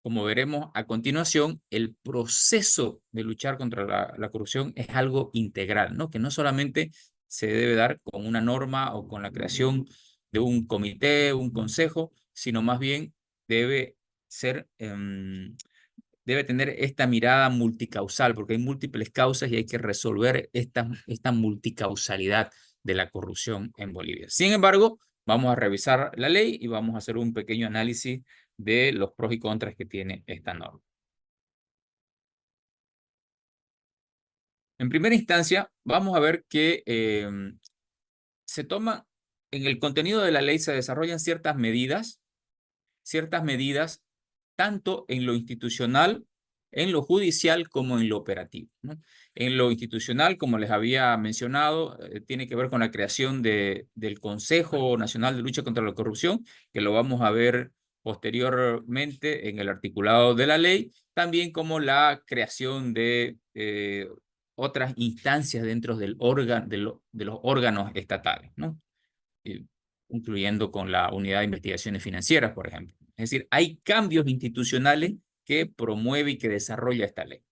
como veremos a continuación, el proceso de luchar contra la corrupción es algo integral, ¿no? Que no solamente se debe dar con una norma o con la creación de un comité, un consejo, sino más bien debe ser, debe tener esta mirada multicausal, porque hay múltiples causas y hay que resolver esta multicausalidad de la corrupción en Bolivia. Sin embargo, vamos a revisar la ley y vamos a hacer un pequeño análisis de los pros y contras que tiene esta norma. En primera instancia, vamos a ver que se toma, en el contenido de la ley se desarrollan ciertas medidas tanto en lo institucional, en lo judicial, como en lo operativo, ¿no? En lo institucional, como les había mencionado, tiene que ver con la creación del Consejo Nacional de Lucha contra la Corrupción, que lo vamos a ver posteriormente en el articulado de la ley, también como la creación de otras instancias dentro del órgano, de los órganos estatales, ¿no? eh, incluyendo con la Unidad de Investigaciones Financieras, por ejemplo. Es decir, hay cambios institucionales que promueve y que desarrolla esta ley.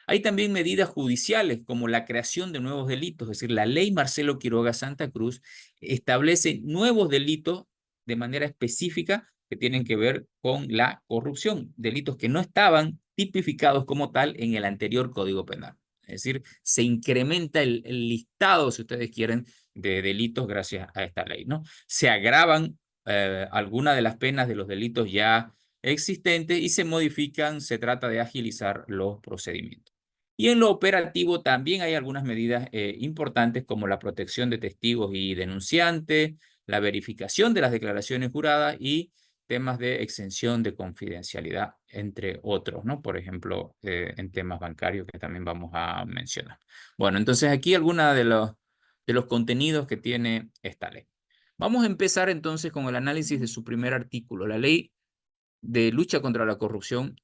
Hay también medidas judiciales como la creación de nuevos delitos, es decir, la ley Marcelo Quiroga Santa Cruz establece nuevos delitos de manera específica que tienen que ver con la corrupción, delitos que no estaban tipificados como tal en el anterior Código Penal. Es decir, se incrementa el listado, si ustedes quieren, de delitos gracias a esta ley, ¿no? Se agravan algunas de las penas de los delitos ya existentes y se modifican, se trata de agilizar los procedimientos. Y en lo operativo también hay algunas medidas importantes como la protección de testigos y denunciantes, la verificación de las declaraciones juradas y temas de exención de confidencialidad, entre otros, ¿no? Por ejemplo, en temas bancarios que también vamos a mencionar. Bueno, entonces aquí algunas de los contenidos que tiene esta ley. Vamos a empezar entonces con el análisis de su primer artículo. La ley de lucha contra la corrupción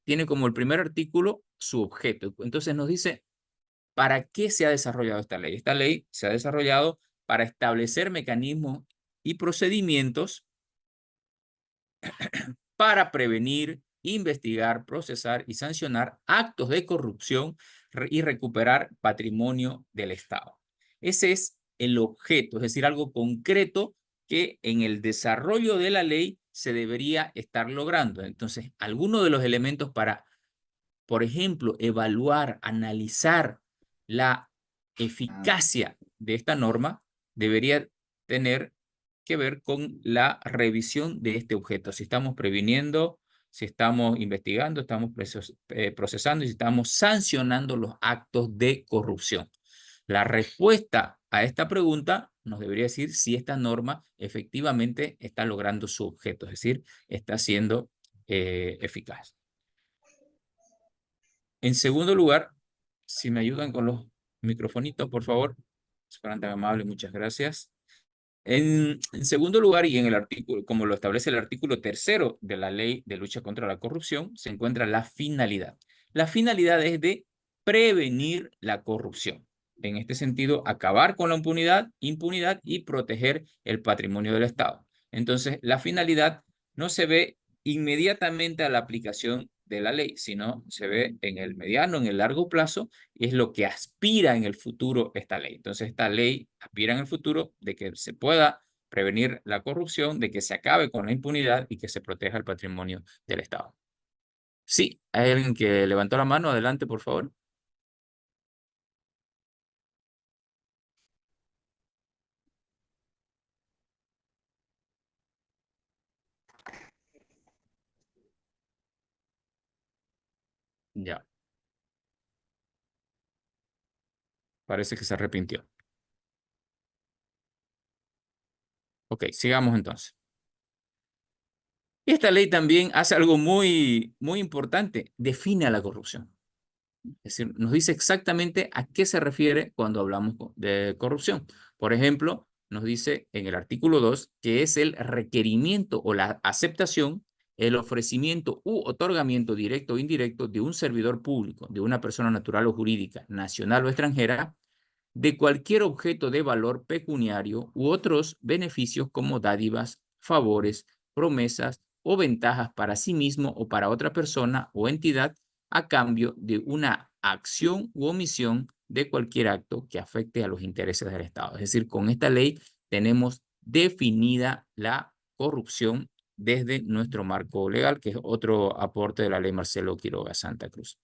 tiene como el primer artículo su objeto. Entonces nos dice, ¿para qué se ha desarrollado esta ley? Esta ley se ha desarrollado para establecer mecanismos y procedimientos para prevenir, investigar, procesar y sancionar actos de corrupción y recuperar patrimonio del Estado. Ese es el objeto, es decir, algo concreto que en el desarrollo de la ley se debería estar logrando. Entonces, algunos de los elementos para, por ejemplo, evaluar, analizar la eficacia de esta norma debería tener que ver con la revisión de este objeto. Si estamos previniendo, si estamos investigando, estamos procesando y si estamos sancionando los actos de corrupción. La respuesta a esta pregunta nos debería decir si esta norma efectivamente está logrando su objeto, es decir, está siendo eficaz. En segundo lugar, si me ayudan con los microfonitos, por favor. Si fueran tan amables, muchas gracias. En segundo lugar, y en el artículo, como lo establece el artículo tercero de la Ley de Lucha contra la Corrupción, se encuentra la finalidad. La finalidad es de prevenir la corrupción. En este sentido, acabar con la impunidad y proteger el patrimonio del Estado. Entonces, la finalidad no se ve inmediatamente a la aplicación de la ley, sino se ve en el mediano, en el largo plazo, y es lo que aspira en el futuro esta ley. Entonces, esta ley aspira en el futuro de que se pueda prevenir la corrupción, de que se acabe con la impunidad y que se proteja el patrimonio del Estado. Sí, hay alguien que levantó la mano. Adelante, por favor. Ya, parece que se arrepintió. Ok, sigamos entonces. Esta ley también hace algo muy importante, define a la corrupción. Es decir, nos dice exactamente a qué se refiere cuando hablamos de corrupción. Por ejemplo, nos dice en el artículo 2 que es el requerimiento o la aceptación, el ofrecimiento u otorgamiento directo o indirecto de un servidor público, de una persona natural o jurídica, nacional o extranjera, de cualquier objeto de valor pecuniario u otros beneficios como dádivas, favores, promesas o ventajas para sí mismo o para otra persona o entidad a cambio de una acción u omisión de cualquier acto que afecte a los intereses del Estado. Es decir, con esta ley tenemos definida la corrupción desde nuestro marco legal, que es otro aporte de la ley Marcelo Quiroga Santa Cruz.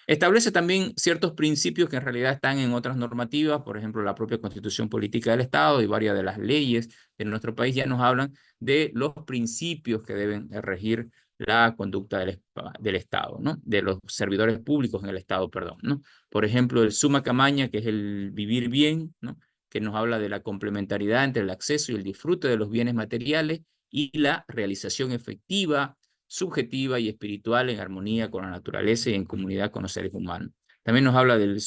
Establece también ciertos principios que en realidad están en otras normativas, por ejemplo, la propia Constitución Política del Estado y varias de las leyes de nuestro país ya nos hablan de los principios que deben regir la conducta del Estado, ¿no? De los servidores públicos en el Estado, perdón, ¿no? Por ejemplo, el summa camaña, que es el vivir bien, ¿no? Que nos habla de la complementariedad entre el acceso y el disfrute de los bienes materiales y la realización efectiva, subjetiva y espiritual en armonía con la naturaleza y en comunidad con los seres humanos. También nos habla del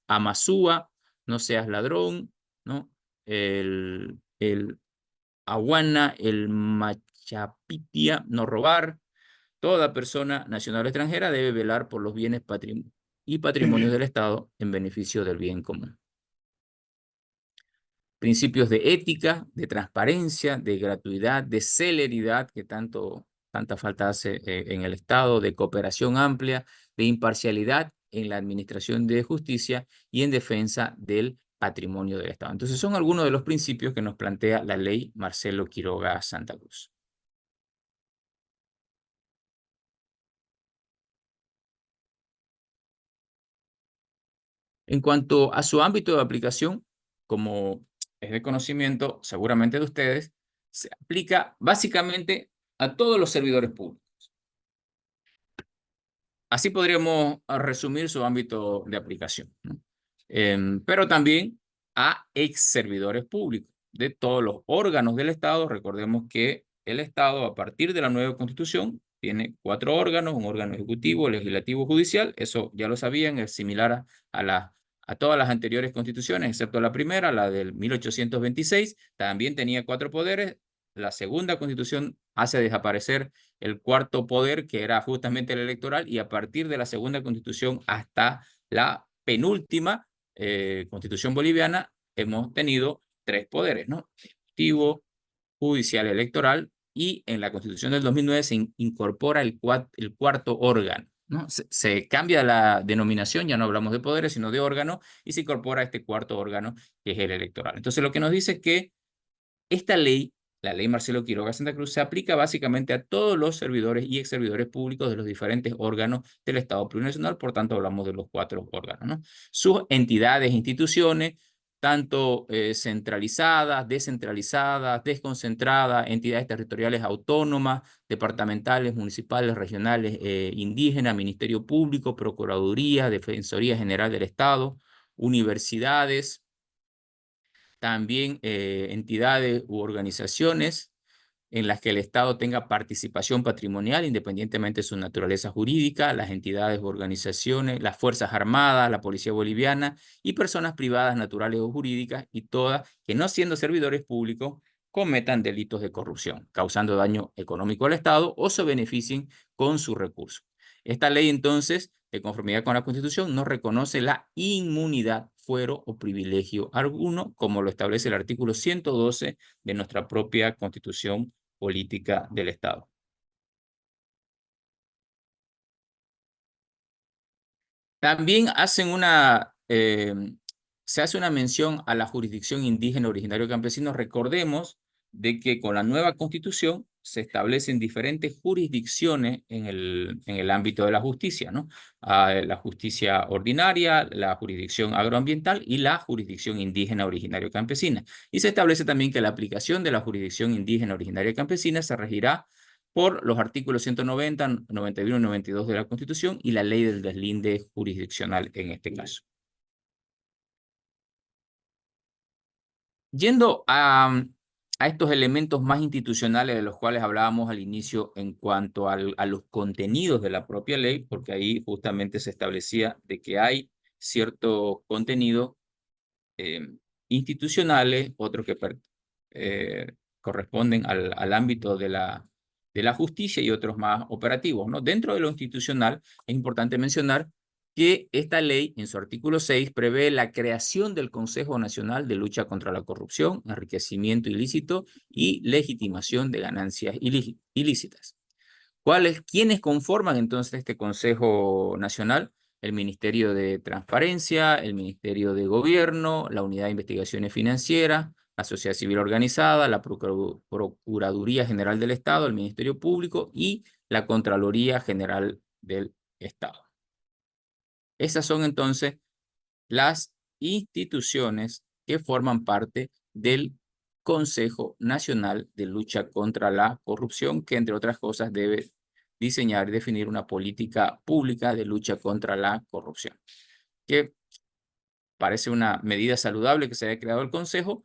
amasúa, no seas ladrón, ¿no? El aguana, el machapitia, no robar. Toda persona nacional o extranjera debe velar por los bienes y patrimonios del Estado en beneficio del bien común. Principios de ética, de transparencia, de gratuidad, de celeridad, que tanta falta hace en el Estado, de cooperación amplia, de imparcialidad en la administración de justicia y en defensa del patrimonio del Estado. Entonces son algunos de los principios que nos plantea la ley Marcelo Quiroga Santa Cruz. En cuanto a su ámbito de aplicación, como es de conocimiento seguramente de ustedes, se aplica básicamente a todos los servidores públicos. Así podríamos resumir su ámbito de aplicación, ¿no? Pero también a ex servidores públicos de todos los órganos del Estado. Recordemos que el Estado, a partir de la nueva Constitución, tiene 4 órganos, un órgano ejecutivo, legislativo, judicial. Eso ya lo sabían, es similar a todas las anteriores constituciones, excepto la primera, la del 1826. También tenía 4 poderes. La segunda constitución hace desaparecer el cuarto poder, que era justamente el electoral, y a partir de la segunda constitución hasta la penúltima constitución boliviana, hemos tenido 3 poderes, ¿no? Ejecutivo, judicial, electoral, y en la constitución del 2009 se incorpora el cuarto órgano, ¿no? Se cambia la denominación, ya no hablamos de poderes, sino de órgano, y se incorpora este cuarto órgano, que es el electoral. Entonces, lo que nos dice es que esta ley, la ley Marcelo Quiroga Santa Cruz, se aplica básicamente a todos los servidores y ex servidores públicos de los diferentes órganos del Estado plurinacional. Por tanto, hablamos de los 4 órganos, ¿no? Sus entidades, instituciones, tanto centralizadas, descentralizadas, desconcentradas, entidades territoriales autónomas, departamentales, municipales, regionales, indígenas, Ministerio Público, Procuraduría, Defensoría General del Estado, universidades, también entidades u organizaciones en las que el Estado tenga participación patrimonial, independientemente de su naturaleza jurídica, las entidades u organizaciones, las Fuerzas Armadas, la Policía Boliviana y personas privadas, naturales o jurídicas, y todas que, no siendo servidores públicos, cometan delitos de corrupción, causando daño económico al Estado o se beneficien con sus recursos. Esta ley, entonces, de conformidad con la Constitución, no reconoce la inmunidad, fuero o privilegio alguno, como lo establece el artículo 112 de nuestra propia Constitución Política del Estado. También se hace una mención a la jurisdicción indígena originario campesino. Recordemos de que con la nueva Constitución se establecen diferentes jurisdicciones en el ámbito de la justicia, ¿no? La justicia ordinaria, la jurisdicción agroambiental y la jurisdicción indígena originario campesina. Y se establece también que la aplicación de la jurisdicción indígena originaria campesina se regirá por los artículos 190, 91 y 92 de la Constitución y la ley del deslinde jurisdiccional en este caso. Yendo a estos elementos más institucionales de los cuales hablábamos al inicio en cuanto a los contenidos de la propia ley, porque ahí justamente se establecía de que hay cierto contenido institucionales, otros que corresponden al ámbito de la justicia y otros más operativos, ¿no? Dentro de lo institucional es importante mencionar que esta ley, en su artículo 6, prevé la creación del Consejo Nacional de Lucha contra la Corrupción, Enriquecimiento Ilícito y Legitimación de Ganancias Ilícitas. ¿Quiénes conforman entonces este Consejo Nacional? El Ministerio de Transparencia, el Ministerio de Gobierno, la Unidad de Investigaciones Financieras, la Sociedad Civil Organizada, la Procuraduría General del Estado, el Ministerio Público y la Contraloría General del Estado. Esas son entonces las instituciones que forman parte del Consejo Nacional de Lucha contra la Corrupción, que entre otras cosas debe diseñar y definir una política pública de lucha contra la corrupción, que parece una medida saludable que se haya creado el Consejo,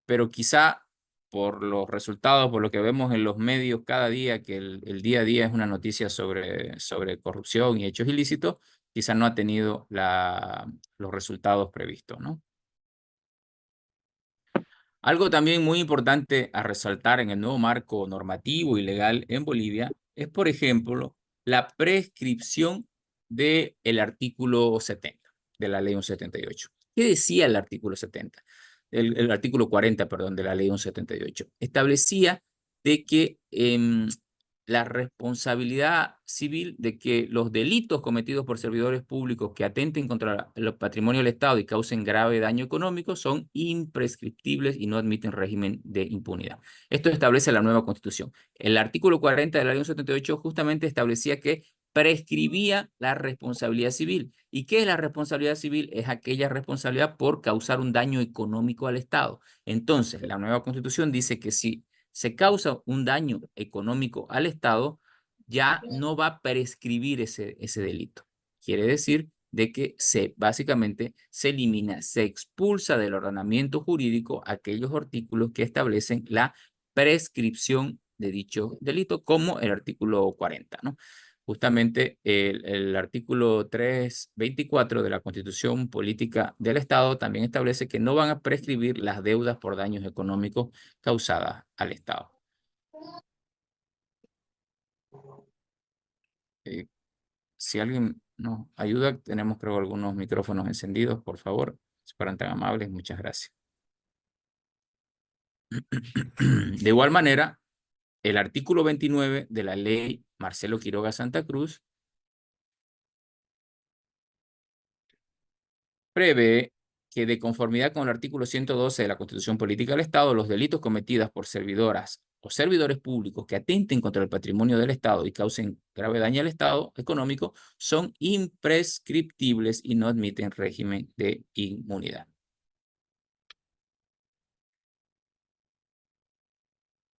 pero quizá por los resultados, por lo que vemos en los medios cada día, que el día a día es una noticia sobre corrupción y hechos ilícitos, quizá no ha tenido los resultados previstos, ¿no? Algo también muy importante a resaltar en el nuevo marco normativo y legal en Bolivia es, por ejemplo, la prescripción del artículo 70 de la Ley 178. ¿Qué decía el artículo 70? El artículo 40, perdón, de la Ley 178. Establecía de que la responsabilidad civil de que los delitos cometidos por servidores públicos que atenten contra el patrimonio del Estado y causen grave daño económico son imprescriptibles y no admiten régimen de impunidad. Esto establece la nueva Constitución. El artículo 40 de la Ley 178 justamente establecía que prescribía la responsabilidad civil. ¿Y qué es la responsabilidad civil? Es aquella responsabilidad por causar un daño económico al Estado. Entonces, la nueva Constitución dice que si se causa un daño económico al Estado, ya no va a prescribir ese delito. Quiere decir de que básicamente se elimina, se expulsa del ordenamiento jurídico aquellos artículos que establecen la prescripción de dicho delito, como el artículo 40, ¿no? Justamente el artículo 324 de la Constitución Política del Estado también establece que no van a prescribir las deudas por daños económicos causadas al Estado. Si alguien nos ayuda, tenemos creo algunos micrófonos encendidos, por favor, si fueran tan amables, muchas gracias. De igual manera, el artículo 29 de la ley Marcelo Quiroga Santa Cruz prevé que de conformidad con el artículo 112 de la Constitución Política del Estado, los delitos cometidos por servidoras o servidores públicos que atenten contra el patrimonio del Estado y causen grave daño al Estado económico son imprescriptibles y no admiten régimen de inmunidad.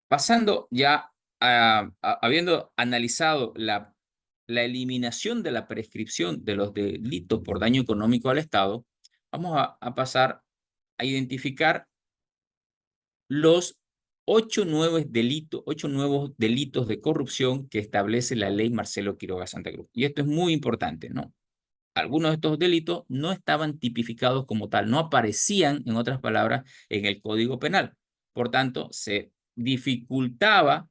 Pasando ya habiendo analizado la eliminación de la prescripción de los delitos por daño económico al Estado, vamos a pasar a identificar los 8 nuevos delitos de corrupción que establece la ley Marcelo Quiroga Santa Cruz. Y esto es muy importante, ¿no? Algunos de estos delitos no estaban tipificados como tal, no aparecían, en otras palabras, en el Código Penal. Por tanto, se dificultaba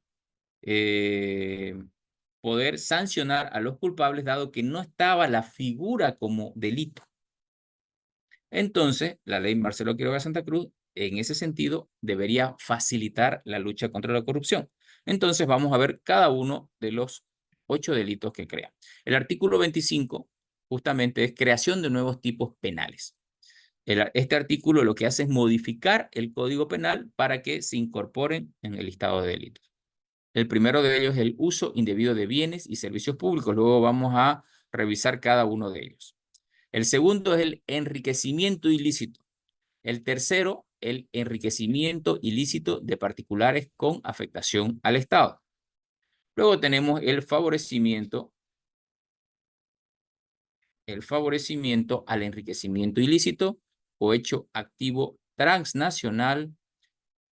poder sancionar a los culpables, dado que no estaba la figura como delito. Entonces, la ley Marcelo Quiroga Santa Cruz, en ese sentido, debería facilitar la lucha contra la corrupción. Entonces, vamos a ver cada uno de los 8 delitos que crea. El artículo 25, justamente, es creación de nuevos tipos penales. Este artículo lo que hace es modificar el Código Penal para que se incorporen en el listado de delitos. El primero de ellos es el uso indebido de bienes y servicios públicos. Luego vamos a revisar cada uno de ellos. El segundo es el enriquecimiento ilícito. El tercero, el enriquecimiento ilícito de particulares con afectación al Estado. Luego tenemos el favorecimiento al enriquecimiento ilícito, cohecho activo transnacional,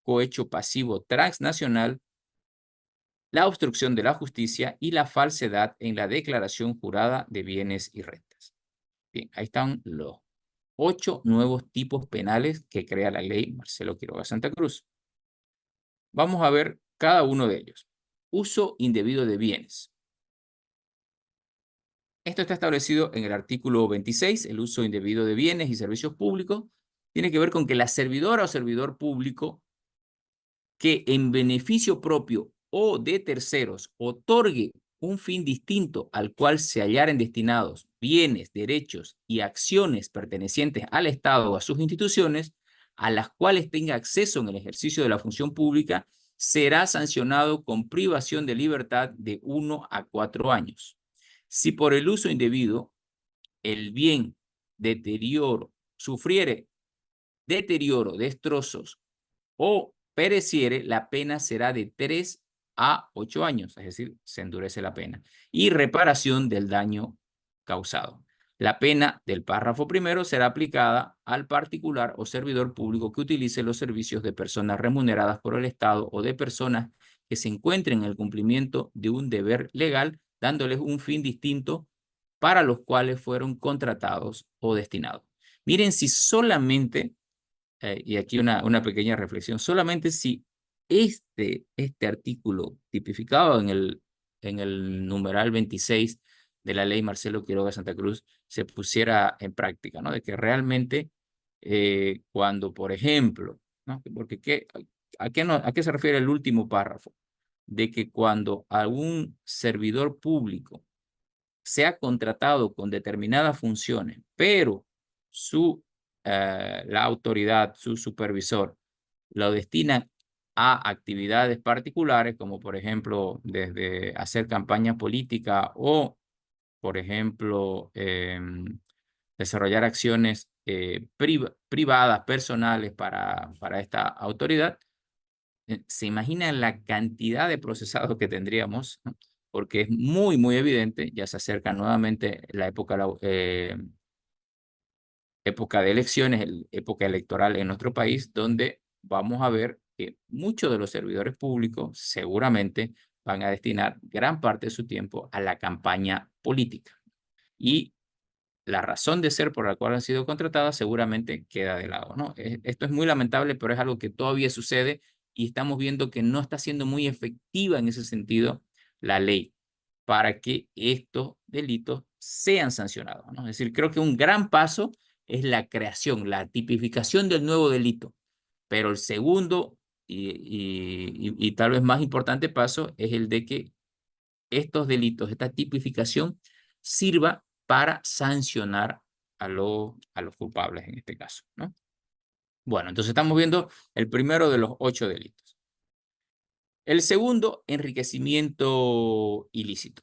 cohecho pasivo transnacional, la obstrucción de la justicia y la falsedad en la declaración jurada de bienes y rentas. Bien, ahí están los 8 nuevos tipos penales que crea la ley Marcelo Quiroga Santa Cruz. Vamos a ver cada uno de ellos. Uso indebido de bienes. Esto está establecido en el artículo 26, el uso indebido de bienes y servicios públicos. Tiene que ver con que la servidora o servidor público que en beneficio propio o de terceros otorgue un fin distinto al cual se hallaren destinados bienes, derechos y acciones pertenecientes al Estado o a sus instituciones, a las cuales tenga acceso en el ejercicio de la función pública, será sancionado con privación de libertad de 1 a 4 años. Si por el uso indebido el bien sufriere deterioro, destrozos o pereciere, la pena será de 3 a 8 años, es decir, se endurece la pena, y reparación del daño causado. La pena del párrafo primero será aplicada al particular o servidor público que utilice los servicios de personas remuneradas por el Estado o de personas que se encuentren en el cumplimiento de un deber legal, dándoles un fin distinto para los cuales fueron contratados o destinados. Miren si solamente y aquí una pequeña reflexión, solamente si este artículo tipificado en el numeral 26 de la ley Marcelo Quiroga Santa Cruz se pusiera en práctica, ¿no? De que realmente cuando, por ejemplo, ¿no? Porque ¿a qué se refiere el último párrafo? De que cuando algún servidor público sea contratado con determinadas funciones, pero la autoridad, su supervisor, lo destina a actividades particulares, como por ejemplo, desde hacer campaña política o, por ejemplo, desarrollar acciones privadas, personales para esta autoridad. ¿Se imagina la cantidad de procesados que tendríamos? ¿No? Porque es muy, muy evidente, ya se acerca nuevamente la época de elecciones, época electoral en nuestro país, donde vamos a ver que muchos de los servidores públicos seguramente van a destinar gran parte de su tiempo a la campaña política. Y la razón de ser por la cual han sido contratadas seguramente queda de lado, ¿no? Esto es muy lamentable, pero es algo que todavía sucede y estamos viendo que no está siendo muy efectiva en ese sentido la ley para que estos delitos sean sancionados, ¿no? Es decir, creo que un gran paso es la creación, la tipificación del nuevo delito, pero el segundo y tal vez más importante paso es el de que estos delitos, esta tipificación, sirva para sancionar a los culpables en este caso, ¿no? Bueno, entonces estamos viendo el primero de los 8 delitos. El segundo, enriquecimiento ilícito.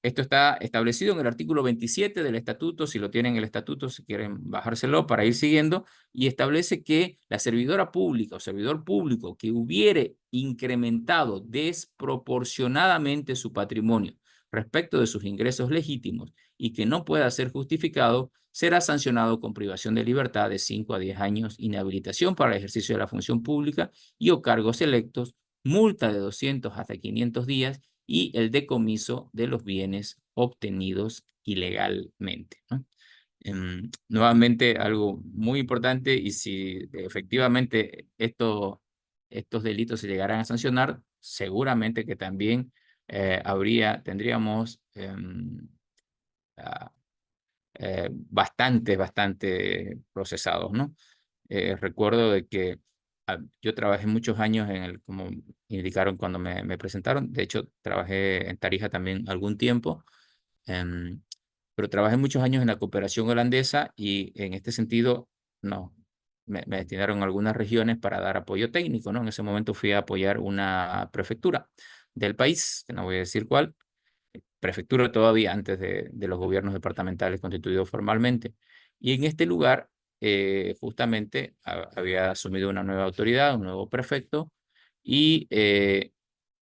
Esto está establecido en el artículo 27 del estatuto, si lo tienen en el estatuto, si quieren bajárselo para ir siguiendo, y establece que la servidora pública o servidor público que hubiere incrementado desproporcionadamente su patrimonio respecto de sus ingresos legítimos y que no pueda ser justificado, será sancionado con privación de libertad de 5 a 10 años, inhabilitación para el ejercicio de la función pública y o cargos electos, multa de 200 hasta 500 días y el decomiso de los bienes obtenidos ilegalmente, ¿no? Nuevamente, algo muy importante, y si efectivamente estos delitos se llegaran a sancionar, seguramente que también tendríamos bastante procesados, ¿no? Recuerdo de que yo trabajé muchos años como indicaron cuando me presentaron, de hecho trabajé en Tarija también algún tiempo, em, pero trabajé muchos años en la cooperación holandesa y en este sentido, no, me destinaron a algunas regiones para dar apoyo técnico, ¿no? En ese momento fui a apoyar una prefectura del país, que no voy a decir cuál, prefectura todavía antes de los gobiernos departamentales constituidos formalmente. Y en este lugar, justamente, había asumido una nueva autoridad, un nuevo prefecto, y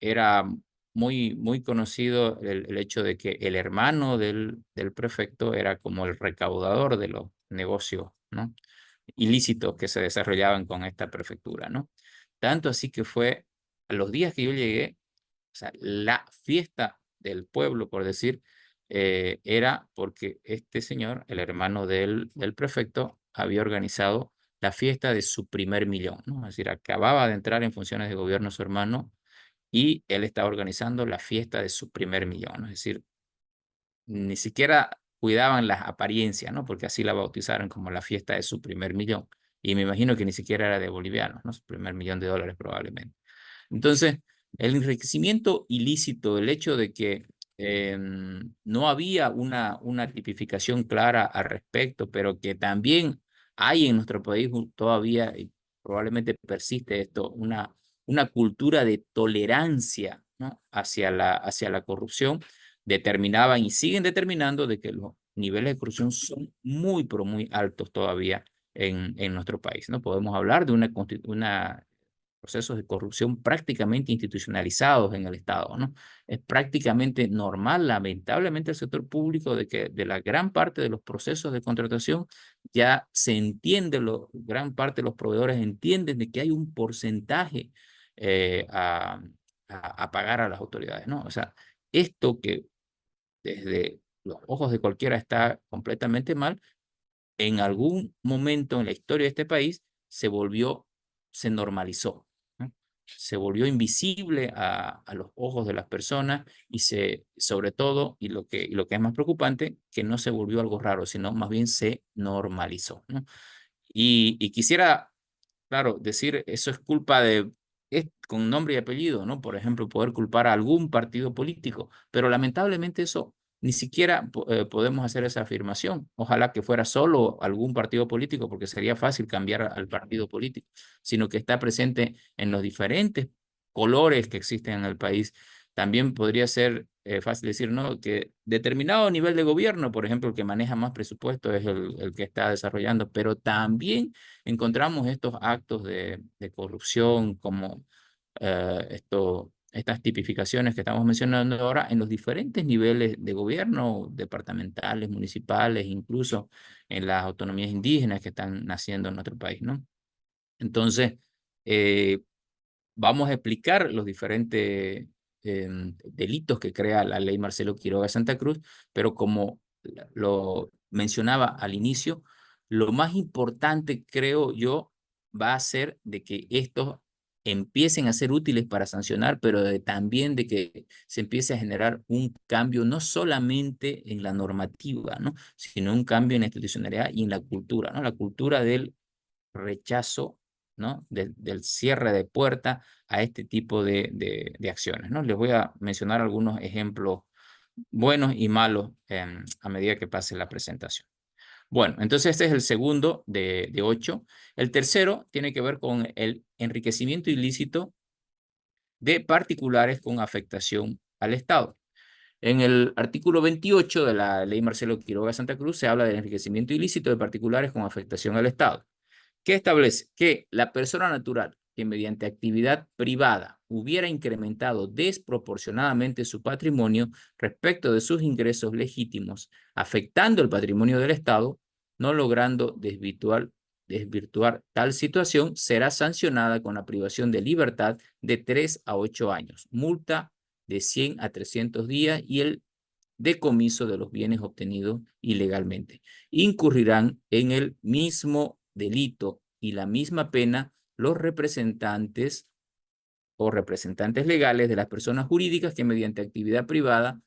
era muy conocido el hecho de que el hermano del prefecto era como el recaudador de los negocios, ¿no? ilícitos que se desarrollaban con esta prefectura, ¿no? Tanto así que fue a los días que yo llegué, o sea, la fiesta del pueblo, por decir, era porque este señor, el hermano del prefecto, había organizado la fiesta de su primer millón, ¿no? Es decir, acababa de entrar en funciones de gobierno su hermano y él estaba organizando la fiesta de su primer millón, ¿no? Es decir, ni siquiera cuidaban las apariencias, ¿no? Porque así la bautizaron como la fiesta de su primer millón. Y me imagino que ni siquiera era de bolivianos, ¿no? Su primer millón de dólares probablemente. Entonces, El enriquecimiento ilícito, el hecho de que no había una tipificación clara al respecto, pero que también hay en nuestro país todavía, y probablemente persiste esto, una cultura de tolerancia, ¿no?, hacia la corrupción, determinaban y siguen determinando de que los niveles de corrupción son muy, pero muy altos todavía en nuestro país, ¿no? Podemos hablar de una procesos de corrupción prácticamente institucionalizados en el Estado, ¿no? Es prácticamente normal, lamentablemente, el sector público de que de la gran parte de los procesos de contratación ya se entiende, gran parte de los proveedores entienden de que hay un porcentaje eh, a, a pagar a las autoridades, ¿no? O sea, esto que desde los ojos de cualquiera está completamente mal, en algún momento en la historia de este país se normalizó, ¿no? Se volvió invisible a los ojos de las personas y sobre todo, y lo que es más preocupante, que no se volvió algo raro, sino más bien se normalizó, ¿no? Y quisiera, claro, decir eso es culpa con nombre y apellido, ¿no? Por ejemplo, poder culpar a algún partido político, pero lamentablemente eso ni siquiera podemos hacer esa afirmación. Ojalá que fuera solo algún partido político, porque sería fácil cambiar al partido político, sino que está presente en los diferentes colores que existen en el país. También podría ser fácil decir, ¿no?, que determinado nivel de gobierno, por ejemplo, el que maneja más presupuesto es el que está desarrollando, pero también encontramos estos actos de corrupción como estas tipificaciones que estamos mencionando ahora en los diferentes niveles de gobierno, departamentales, municipales, incluso en las autonomías indígenas que están naciendo en nuestro país, ¿no? Entonces, eh, vamos a explicar los diferentes delitos que crea la ley Marcelo Quiroga Santa Cruz, pero como lo mencionaba al inicio, lo más importante, creo yo, va a ser de que estos empiecen a ser útiles para sancionar, pero también de que se empiece a generar un cambio no solamente en la normativa, ¿no?, sino un cambio en la institucionalidad y en la cultura, ¿no? La cultura del rechazo, ¿no?, del cierre de puerta a este tipo de acciones, ¿no? Les voy a mencionar algunos ejemplos buenos y malos a medida que pase la presentación. Bueno, entonces este es el segundo de 8. El tercero tiene que ver con el enriquecimiento ilícito de particulares con afectación al Estado. En el artículo 28 de la ley Marcelo Quiroga Santa Cruz se habla del enriquecimiento ilícito de particulares con afectación al Estado, que establece que la persona natural que mediante actividad privada hubiera incrementado desproporcionadamente su patrimonio respecto de sus ingresos legítimos, afectando el patrimonio del Estado, no logrando desvirtuar tal situación, será sancionada con la privación de libertad de 3 a 8 años, multa de 100 a 300 días y el decomiso de los bienes obtenidos ilegalmente. Incurrirán en el mismo delito y la misma pena los representantes o representantes legales de las personas jurídicas que mediante actividad privada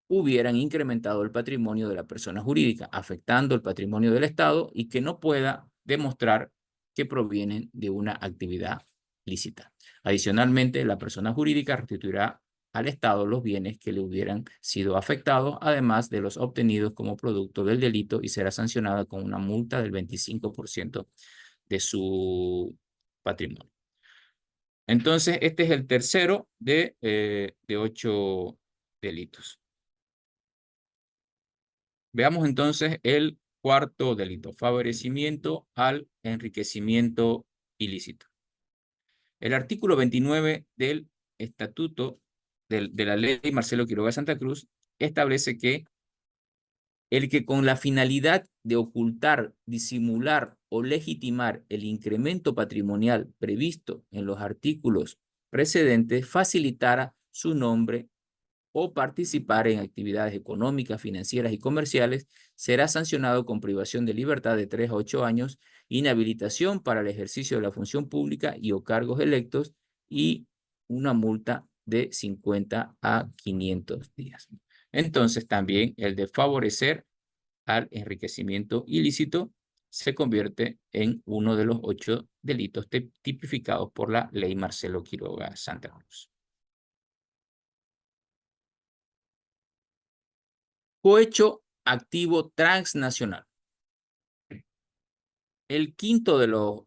hubieran incrementado el patrimonio de la persona jurídica, afectando el patrimonio del Estado y que no pueda demostrar que provienen de una actividad lícita. Adicionalmente, la persona jurídica restituirá al Estado los bienes que le hubieran sido afectados, además de los obtenidos como producto del delito, y será sancionada con una multa del 25% de su patrimonio. Entonces, este es el tercero de 8 delitos. Veamos entonces el cuarto delito, favorecimiento al enriquecimiento ilícito. El artículo 29 del Estatuto de la Ley Marcelo Quiroga Santa Cruz establece que el que con la finalidad de ocultar, disimular o legitimar el incremento patrimonial previsto en los artículos precedentes facilitara su nombre o participar en actividades económicas, financieras y comerciales, será sancionado con privación de libertad de 3 a 8 años, inhabilitación para el ejercicio de la función pública y o cargos electos y una multa de 50 a 500 días. Entonces, también el de favorecer al enriquecimiento ilícito se convierte en uno de los 8 delitos tipificados por la ley Marcelo Quiroga Santa Cruz. Cohecho activo transnacional. El quinto de los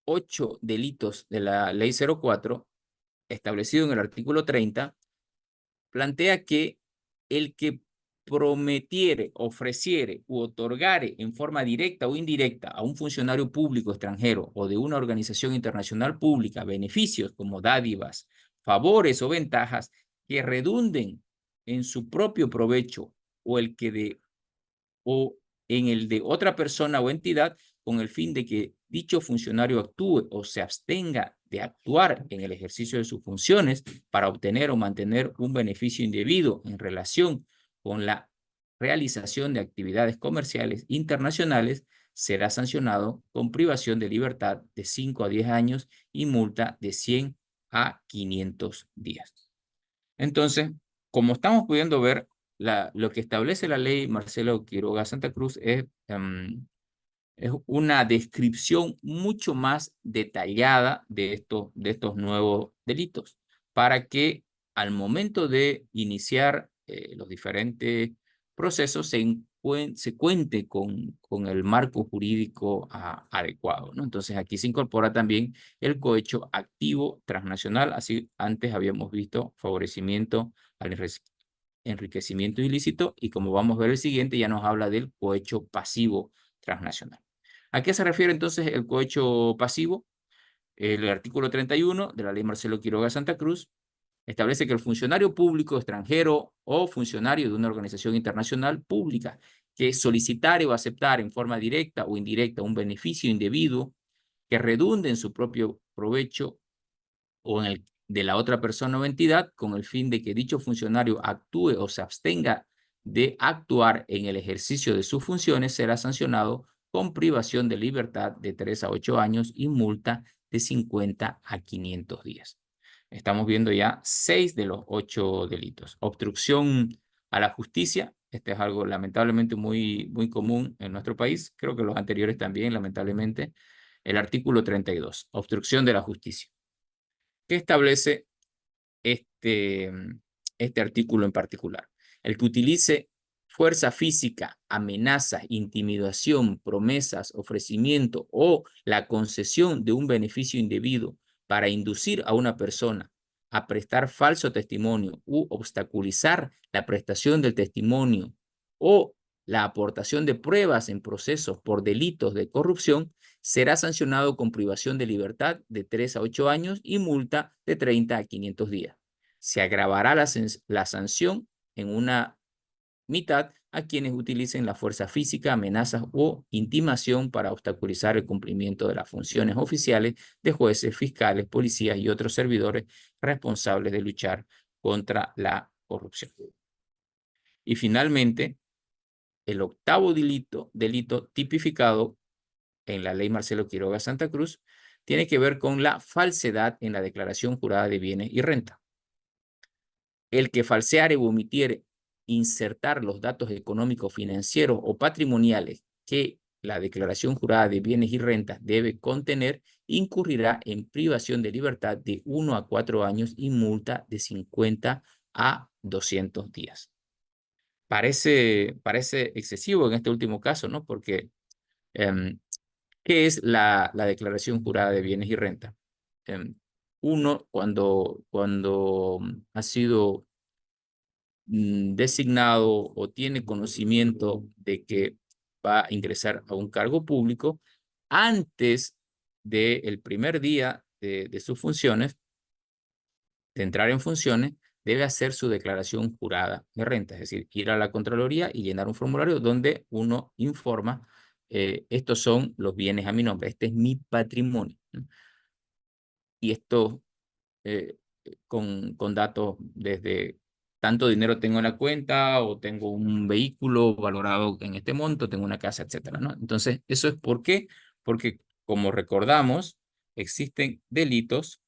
8 delitos de la ley 04, establecido en el artículo 30, plantea que el que prometiere, ofreciere u otorgare en forma directa o indirecta a un funcionario público extranjero o de una organización internacional pública beneficios como dádivas, favores o ventajas que redunden en su propio provecho o el que de o en el de otra persona o entidad con el fin de que dicho funcionario actúe o se abstenga de actuar en el ejercicio de sus funciones para obtener o mantener un beneficio indebido en relación con la realización de actividades comerciales internacionales, será sancionado con privación de libertad de 5 a 10 años y multa de 100 a 500 días. Entonces, como estamos pudiendo ver, lo que establece la ley Marcelo Quiroga Santa Cruz es una descripción mucho más detallada de estos nuevos delitos, para que al momento de iniciar los diferentes procesos se cuente con el marco jurídico adecuado, ¿no? Entonces aquí se incorpora también el cohecho activo transnacional, así antes habíamos visto favorecimiento al enriquecimiento ilícito, y como vamos a ver el siguiente, ya nos habla del cohecho pasivo transnacional. ¿A qué se refiere entonces el cohecho pasivo? El artículo 31 de la ley Marcelo Quiroga Santa Cruz establece que el funcionario público extranjero o funcionario de una organización internacional pública que solicitare o aceptar en forma directa o indirecta un beneficio indebido que redunde en su propio provecho o en el de la otra persona o entidad con el fin de que dicho funcionario actúe o se abstenga de actuar en el ejercicio de sus funciones, será sancionado con privación de libertad de 3 a 8 años y multa de 50 a 500 días. Estamos viendo ya 6 de los 8 delitos. Obstrucción a la justicia. Este es algo lamentablemente muy común en nuestro país. Creo que los anteriores también, lamentablemente. El artículo 32, obstrucción de la justicia. ¿Qué establece este, este artículo en particular? El que utilice fuerza física, amenazas, intimidación, promesas, ofrecimiento o la concesión de un beneficio indebido para inducir a una persona a prestar falso testimonio u obstaculizar la prestación del testimonio o la aportación de pruebas en procesos por delitos de corrupción, será sancionado con privación de libertad de 3 a 8 años y multa de 30 a 500 días. Se agravará la sanción en una mitad a quienes utilicen la fuerza física, amenazas o intimación para obstaculizar el cumplimiento de las funciones oficiales de jueces, fiscales, policías y otros servidores responsables de luchar contra la corrupción. Y finalmente, el octavo delito tipificado en la ley Marcelo Quiroga Santa Cruz tiene que ver con la falsedad en la declaración jurada de bienes y renta. El que falseare u omitiere insertar los datos económicos, financieros o patrimoniales que la declaración jurada de bienes y rentas debe contener, incurrirá en privación de libertad de 1 a 4 años y multa de 50 a 200 días. Parece excesivo en este último caso, ¿no? Porque, ¿qué es la declaración jurada de bienes y renta? Uno, cuando ha sido designado o tiene conocimiento de que va a ingresar a un cargo público, antes del primer día de sus funciones, de entrar en funciones, debe hacer su declaración jurada de renta, es decir, ir a la Contraloría y llenar un formulario donde uno informa, estos son los bienes a mi nombre, este es mi patrimonio, ¿no? Y esto con datos desde tanto dinero tengo en la cuenta o tengo un vehículo valorado en este monto, tengo una casa, etcétera, ¿no? Entonces, ¿eso es por qué? Porque, como recordamos, existen delitos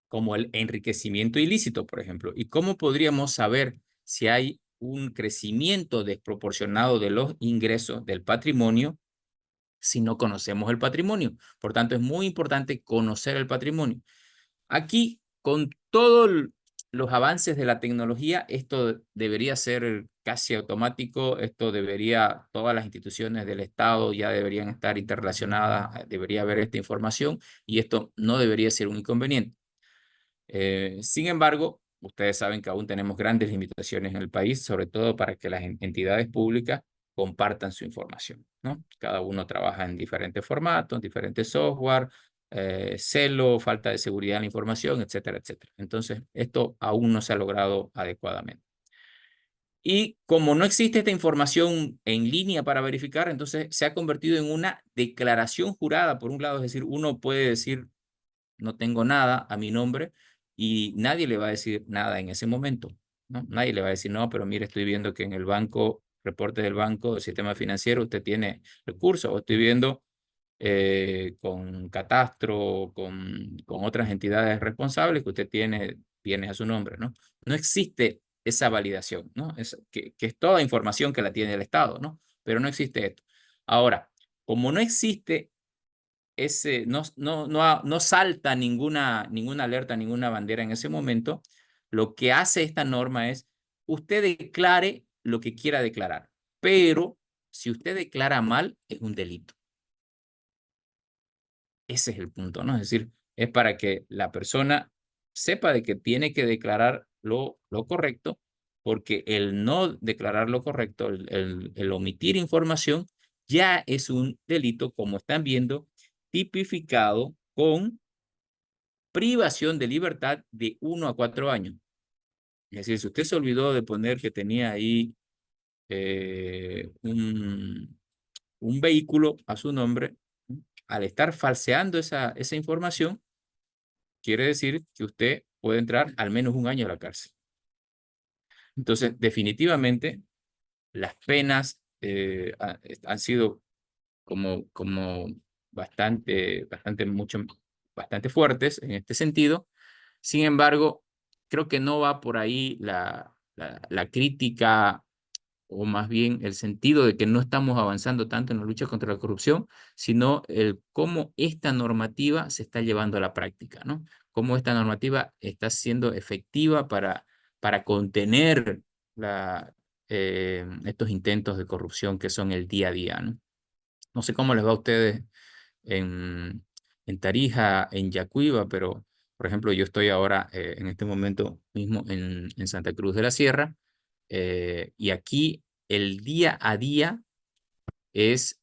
como el enriquecimiento ilícito, por ejemplo. ¿Y cómo podríamos saber si hay un crecimiento desproporcionado de los ingresos del patrimonio si no conocemos el patrimonio. Por tanto, es muy importante conocer el patrimonio. Aquí, con todos los avances de la tecnología, esto debería ser casi automático, todas las instituciones del Estado ya deberían estar interrelacionadas, debería haber esta información y esto no debería ser un inconveniente. Sin embargo, ustedes saben que aún tenemos grandes limitaciones en el país, sobre todo para que las entidades públicas compartan su información, ¿no? Cada uno trabaja en diferentes formatos, diferentes software, celo, falta de seguridad en la información, etcétera, etcétera. Entonces, esto aún no se ha logrado adecuadamente. Y como no existe esta información en línea para verificar, entonces se ha convertido en una declaración jurada, por un lado, es decir, uno puede decir no tengo nada a mi nombre y nadie le va a decir nada en ese momento, ¿no? Nadie le va a decir, no, pero mire, estoy viendo que en el banco, reporte del banco, del sistema financiero, usted tiene recursos, o estoy viendo con Catastro, con otras entidades responsables que usted tiene bienes a su nombre, ¿no? No existe esa validación, ¿no? Que es toda información que la tiene el Estado, ¿no? Pero no existe esto. Ahora, como no existe no salta ninguna alerta, ninguna bandera en ese momento, lo que hace esta norma es, usted declare lo que quiera declarar, pero si usted declara mal, es un delito. Ese es el punto, ¿no? Es decir, es para que la persona sepa de que tiene que declarar lo correcto, porque el no declarar lo correcto, el omitir información, ya es un delito, como están viendo, tipificado con privación de libertad de 1 a 4 años. Es decir, si usted se olvidó de poner que tenía ahí un vehículo a su nombre, al estar falseando esa información, quiere decir que usted puede entrar al menos 1 año a la cárcel. Entonces, definitivamente, las penas han sido como bastante fuertes en este sentido. Sin embargo, creo que no va por ahí la crítica o más bien el sentido de que no estamos avanzando tanto en la lucha contra la corrupción, sino el cómo esta normativa se está llevando a la práctica, ¿no? Cómo esta normativa está siendo efectiva para contener estos intentos de corrupción que son el día a día, ¿no? No sé cómo les va a ustedes en, en Tarija, en Yacuiba, pero, por ejemplo, yo estoy ahora en este momento mismo en Santa Cruz de la Sierra, y aquí el día a día es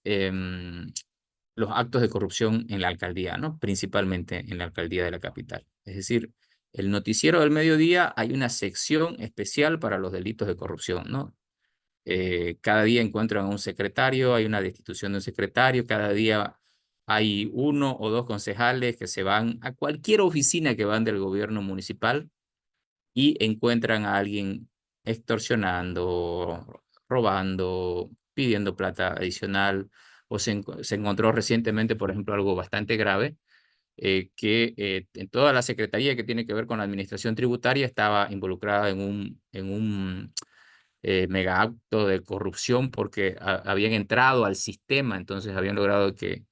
los actos de corrupción en la alcaldía, ¿no? Principalmente en la alcaldía de la capital. Es decir, el noticiero del mediodía hay una sección especial para los delitos de corrupción, ¿no? Cada día encuentran a un secretario, hay una destitución de un secretario, cada día hay 1 o 2 concejales que se van a cualquier oficina que van del gobierno municipal y encuentran a alguien extorsionando, robando, pidiendo plata adicional, o se encontró recientemente, por ejemplo, algo bastante grave, que en toda la secretaría que tiene que ver con la administración tributaria estaba involucrada en un mega acto de corrupción porque habían entrado al sistema, entonces habían logrado que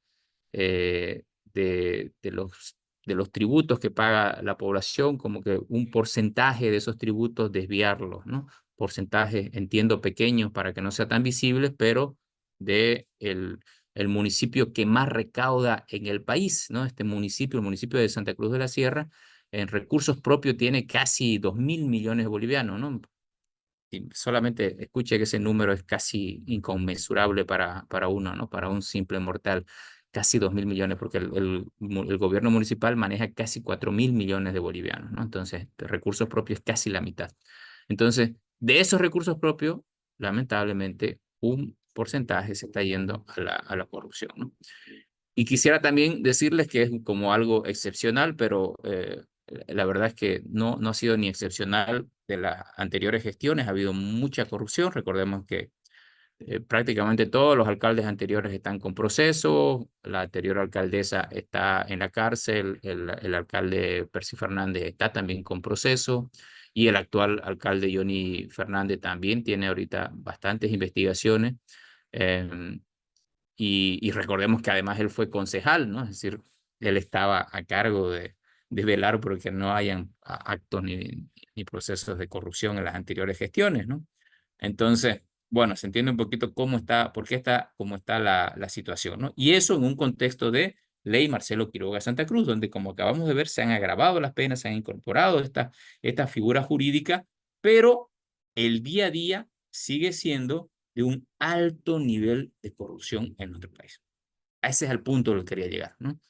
eh, de los tributos que paga la población, como que un porcentaje de esos tributos desviarlos, ¿no? Porcentajes, entiendo, pequeños para que no sea tan visibles, pero de el municipio que más recauda en el país, ¿no? Este municipio, el municipio de Santa Cruz de la Sierra, en recursos propios tiene casi 2.000 millones de bolivianos, ¿no? Y solamente escuche que ese número es casi inconmensurable para uno, ¿no? Para un simple mortal, casi 2.000 millones, porque el gobierno municipal maneja casi 4.000 millones de bolivianos, ¿no? Entonces, de recursos propios casi la mitad. Entonces, de esos recursos propios, lamentablemente, un porcentaje se está yendo a la corrupción, ¿no? Y quisiera también decirles que es como algo excepcional, pero la verdad es que no ha sido ni excepcional de las anteriores gestiones. Ha habido mucha corrupción. Recordemos que prácticamente todos los alcaldes anteriores están con proceso. La anterior alcaldesa está en la cárcel. El alcalde Percy Fernández está también con proceso. Y el actual alcalde Johnny Fernández también tiene ahorita bastantes investigaciones. y recordemos que además él fue concejal, ¿no? Es decir, él estaba a cargo de velar porque no hayan actos ni procesos de corrupción en las anteriores gestiones, ¿no? Entonces, bueno, se entiende un poquito cómo está, por qué está, cómo está la situación, ¿no? Y eso en un contexto de ley Marcelo Quiroga Santa Cruz, donde como acabamos de ver, se han agravado las penas, se han incorporado esta figura jurídica, pero el día a día sigue siendo de un alto nivel de corrupción en nuestro país. A ese es el punto al que quería llegar, ¿no?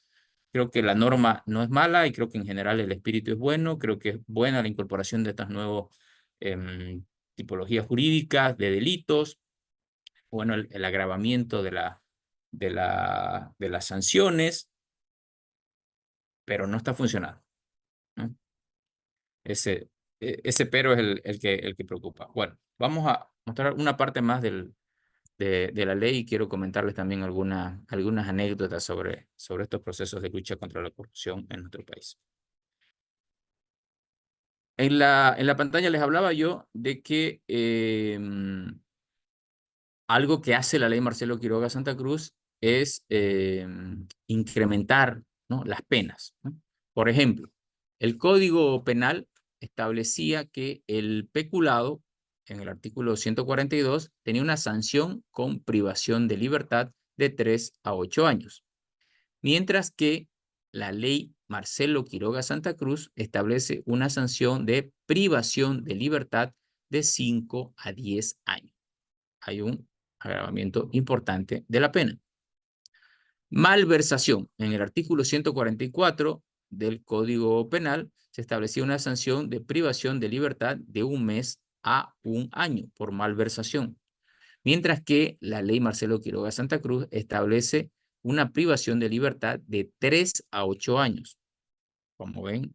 Creo que la norma no es mala y creo que en general el espíritu es bueno. Creo que es buena la incorporación de estas nuevas tipologías jurídicas de delitos. Bueno, el agravamiento de las sanciones, pero no está funcionando, ¿no? Ese pero es el que preocupa. Bueno, vamos a mostrar una parte más de la ley y quiero comentarles también algunas anécdotas sobre estos procesos de lucha contra la corrupción en nuestro país. En la pantalla les hablaba yo de que algo que hace la ley Marcelo Quiroga Santa Cruz es incrementar, ¿no?, las penas, ¿no? Por ejemplo, el Código Penal establecía que el peculado, en el artículo 142, tenía una sanción con privación de libertad de 3 a 8 años, mientras que la ley Marcelo Quiroga Santa Cruz establece una sanción de privación de libertad de 5 a 10 años. Hay un agravamiento importante de la pena. Malversación. En el artículo 144 del Código Penal se establecía una sanción de privación de libertad de 1 mes a 1 año por malversación, mientras que la ley Marcelo Quiroga Santa Cruz establece una privación de libertad de 3 a 8 años. Como ven,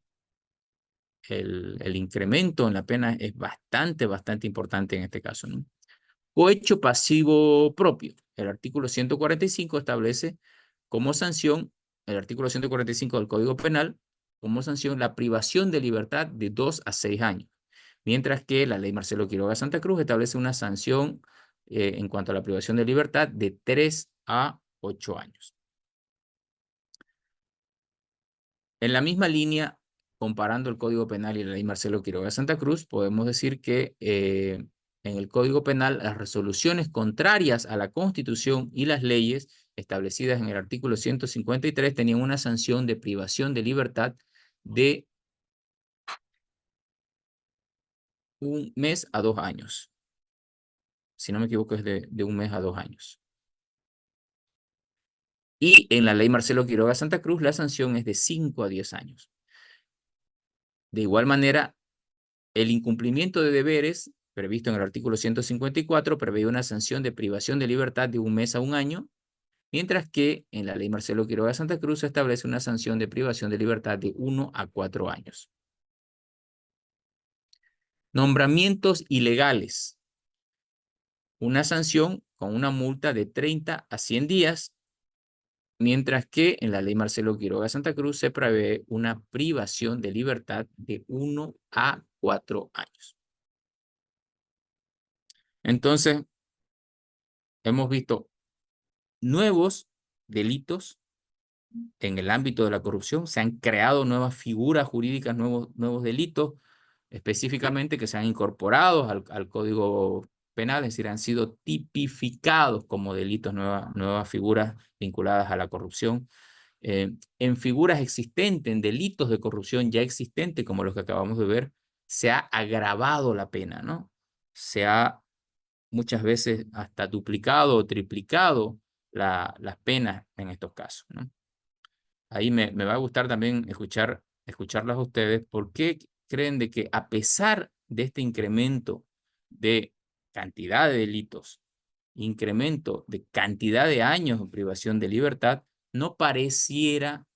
el incremento en la pena es bastante importante en este caso, ¿no? Cohecho pasivo propio. El artículo 145 establece como sanción, el artículo 145 del Código Penal, como sanción la privación de libertad de 2 a 6 años, mientras que la ley Marcelo Quiroga Santa Cruz establece una sanción en cuanto a la privación de libertad de 3 a 8 años. En la misma línea, comparando el Código Penal y la ley Marcelo Quiroga Santa Cruz, podemos decir que en el Código Penal las resoluciones contrarias a la Constitución y las leyes establecidas en el artículo 153 tenían una sanción de privación de libertad de 1 mes a 2 años. Si no me equivoco, es de 1 mes a 2 años. Y en la ley Marcelo Quiroga Santa Cruz la sanción es de 5 a 10 años. De igual manera, el incumplimiento de deberes previsto en el artículo 154 prevé una sanción de privación de libertad de 1 mes a 1 año, mientras que en la ley Marcelo Quiroga Santa Cruz se establece una sanción de privación de libertad de 1 a 4 años. Nombramientos ilegales. Una sanción con una multa de 30 a 100 días, mientras que en la ley Marcelo Quiroga Santa Cruz se prevé una privación de libertad de 1 a 4 años. Entonces, hemos visto nuevos delitos en el ámbito de la corrupción, se han creado nuevas figuras jurídicas, nuevos delitos específicamente que se han incorporado al Código Penal, es decir, han sido tipificados como delitos, nuevas figuras vinculadas a la corrupción. En figuras existentes, en delitos de corrupción ya existentes, como los que acabamos de ver, se ha agravado la pena, ¿no? Se ha muchas veces hasta duplicado o triplicado las penas en estos casos, ¿no? Ahí me va a gustar también escucharlas a ustedes. ¿Por qué creen de que a pesar de este incremento de cantidad de delitos, incremento de cantidad de años de privación de libertad, no pareciera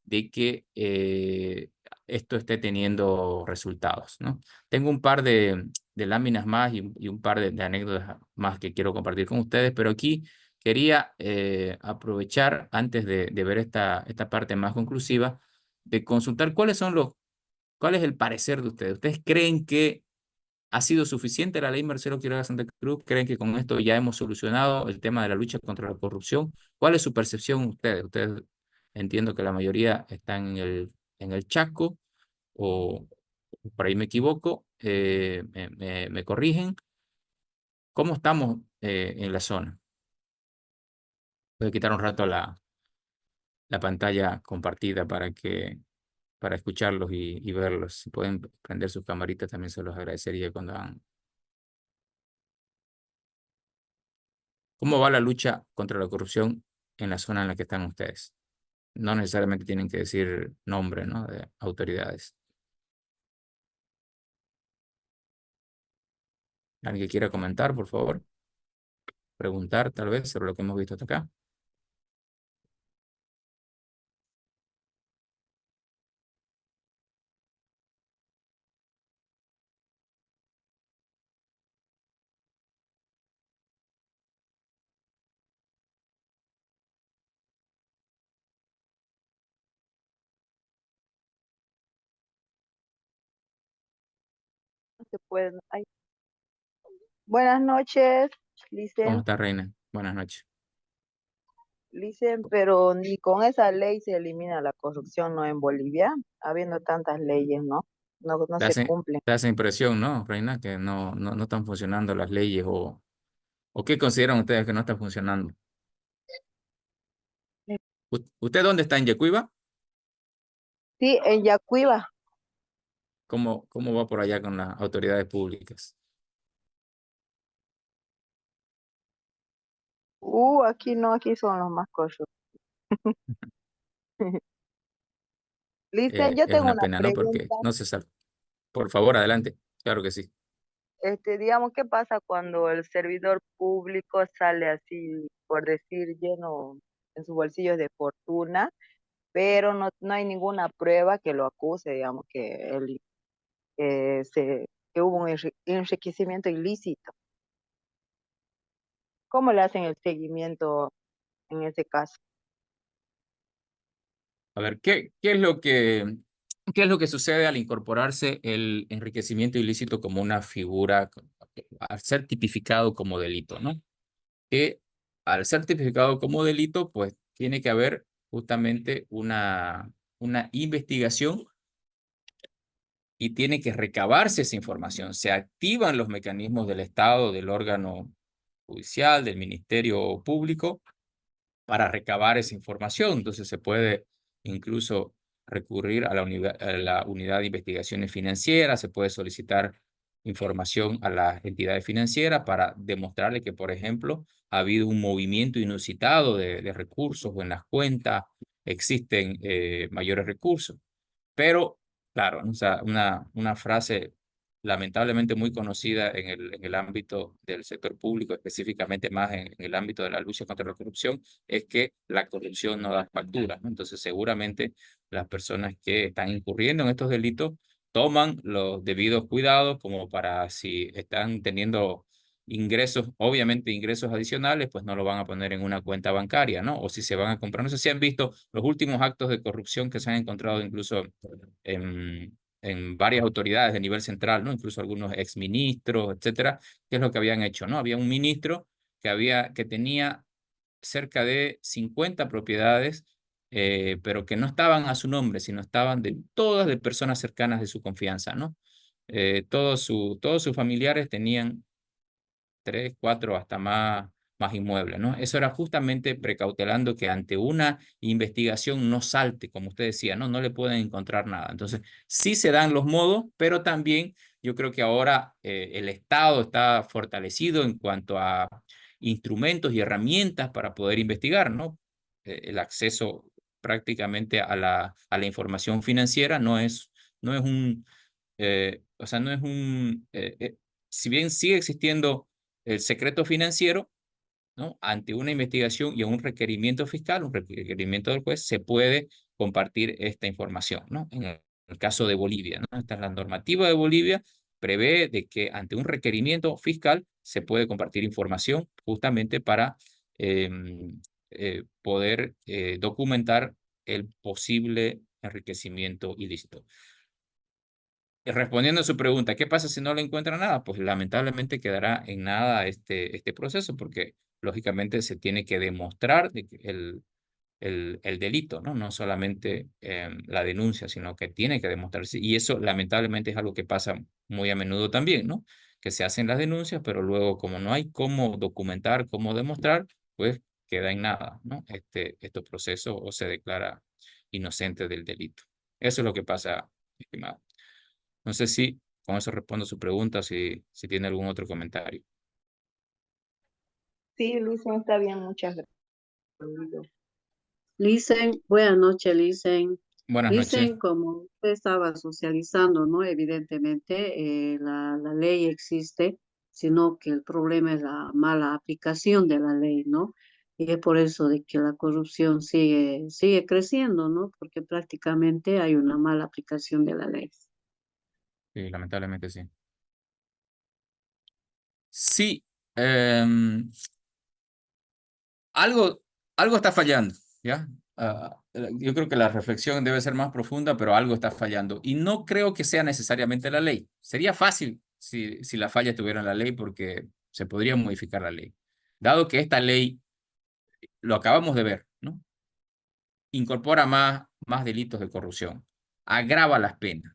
de que esto esté teniendo resultados, ¿no? Tengo un par de láminas más y un par de anécdotas más que quiero compartir con ustedes, pero aquí quería aprovechar antes de ver esta parte más conclusiva, de consultar cuál es el parecer de ustedes. ¿Ustedes creen que ¿Ha sido suficiente la ley Marcelo Quiroga Santa Cruz? ¿Creen que con esto ya hemos solucionado el tema de la lucha contra la corrupción? ¿Cuál es su percepción ustedes? Ustedes entiendo que la mayoría están en el Chaco, o por ahí me equivoco, me corrigen. ¿Cómo estamos en la zona? Voy a quitar un rato la pantalla compartida para escucharlos y verlos. Si pueden prender sus camaritas, también se los agradecería cuando hagan. ¿Cómo va la lucha contra la corrupción en la zona en la que están ustedes? No necesariamente tienen que decir nombre, ¿no? De autoridades. ¿Alguien que quiera comentar, por favor? Preguntar, tal vez, sobre lo que hemos visto hasta acá. Se pueden. Ay. Buenas noches, ¿Cómo Licen. está, Reina? Buenas noches. Licen, pero ni con esa ley se elimina la corrupción, ¿no? En Bolivia, habiendo tantas leyes, ¿no? No se cumplen. Te hace impresión, ¿no, Reina? Que no están funcionando las leyes, o ¿qué consideran ustedes que no está funcionando? ¿Usted dónde está, en Yacuiba? Sí, en Yacuiba. ¿Cómo va por allá con las autoridades públicas? Aquí no, aquí son los más corruptos. Licen, yo Es tengo una una pena, ¿no? Porque pregunta. no se sabe. Por favor, adelante. Claro que sí. Digamos, ¿qué pasa cuando el servidor público sale así, por decir, lleno en sus bolsillos de fortuna, pero no hay ninguna prueba que lo acuse, digamos, que hubo un enriquecimiento ilícito? ¿Cómo le hacen el seguimiento en ese caso? A ver, ¿qué es lo que sucede al incorporarse el enriquecimiento ilícito como una figura, al ser tipificado como delito, ¿no? Que al ser tipificado como delito, pues tiene que haber justamente una investigación y tiene que recabarse esa información. Se activan los mecanismos del Estado, del órgano judicial, del Ministerio Público, para recabar esa información. Entonces se puede incluso recurrir a a la unidad de investigaciones financieras, se puede solicitar información a las entidades financieras para demostrarle que, por ejemplo, ha habido un movimiento inusitado de recursos, o en las cuentas existen mayores recursos. Pero, claro, o sea, una frase lamentablemente muy conocida en el ámbito del sector público, específicamente más en el ámbito de la lucha contra la corrupción, es que la corrupción no da factura, ¿no? Entonces, seguramente las personas que están incurriendo en estos delitos toman los debidos cuidados como para, si están teniendo ingresos, obviamente ingresos adicionales, pues no lo van a poner en una cuenta bancaria, ¿no? O si se van a comprar, no sé si han visto los últimos actos de corrupción que se han encontrado incluso en varias autoridades de nivel central, ¿no? Incluso algunos exministros, etcétera. ¿Qué es lo que habían hecho, no? Había un ministro que tenía cerca de 50 propiedades, pero que no estaban a su nombre, sino estaban de todas de personas cercanas de su confianza, ¿no? Todos sus familiares tenían tres, cuatro, hasta más inmuebles, ¿no? Eso era justamente precautelando que ante una investigación no salte, como usted decía, ¿no? No le pueden encontrar nada. Entonces, sí se dan los modos, pero también yo creo que ahora el Estado está fortalecido en cuanto a instrumentos y herramientas para poder investigar, ¿no? El acceso prácticamente a la información financiera no es o sea, no es si bien sigue existiendo el secreto financiero, ¿no? Ante una investigación y un requerimiento fiscal, un requerimiento del juez, se puede compartir esta información, ¿no? En el caso de Bolivia, ¿no? Esta es la normativa de Bolivia, prevé de que ante un requerimiento fiscal se puede compartir información justamente para eh, poder documentar el posible enriquecimiento ilícito. Y respondiendo a su pregunta, ¿qué pasa si no le encuentra nada? Pues lamentablemente quedará en nada este proceso, porque lógicamente se tiene que demostrar de que el delito, ¿no? No solamente la denuncia, sino que tiene que demostrarse. Y eso lamentablemente es algo que pasa muy a menudo también, ¿no? Que se hacen las denuncias, pero luego como no hay cómo documentar, cómo demostrar, pues queda en nada, ¿no? Este proceso o se declara inocente del delito. Eso es lo que pasa, estimado. No sé si con eso respondo su pregunta, si tiene algún otro comentario. Sí, Luis, no está bien, muchas gracias. Listen, buenas noches, Listen. Buenas noches. Listen, como usted estaba socializando, ¿no? Evidentemente, la ley existe, sino que el problema es la mala aplicación de la ley, ¿no? Y es por eso de que la corrupción sigue creciendo, ¿no? Porque prácticamente hay una mala aplicación de la ley. Sí, lamentablemente sí. Sí, em, algo, algo está fallando, ¿ya? Yo creo que la reflexión debe ser más profunda, pero algo está fallando. Y no creo que sea necesariamente la ley. Sería fácil si la falla estuviera en la ley porque se podría modificar la ley. Dado que esta ley, lo acabamos de ver, ¿no? Incorpora más delitos de corrupción, agrava las penas.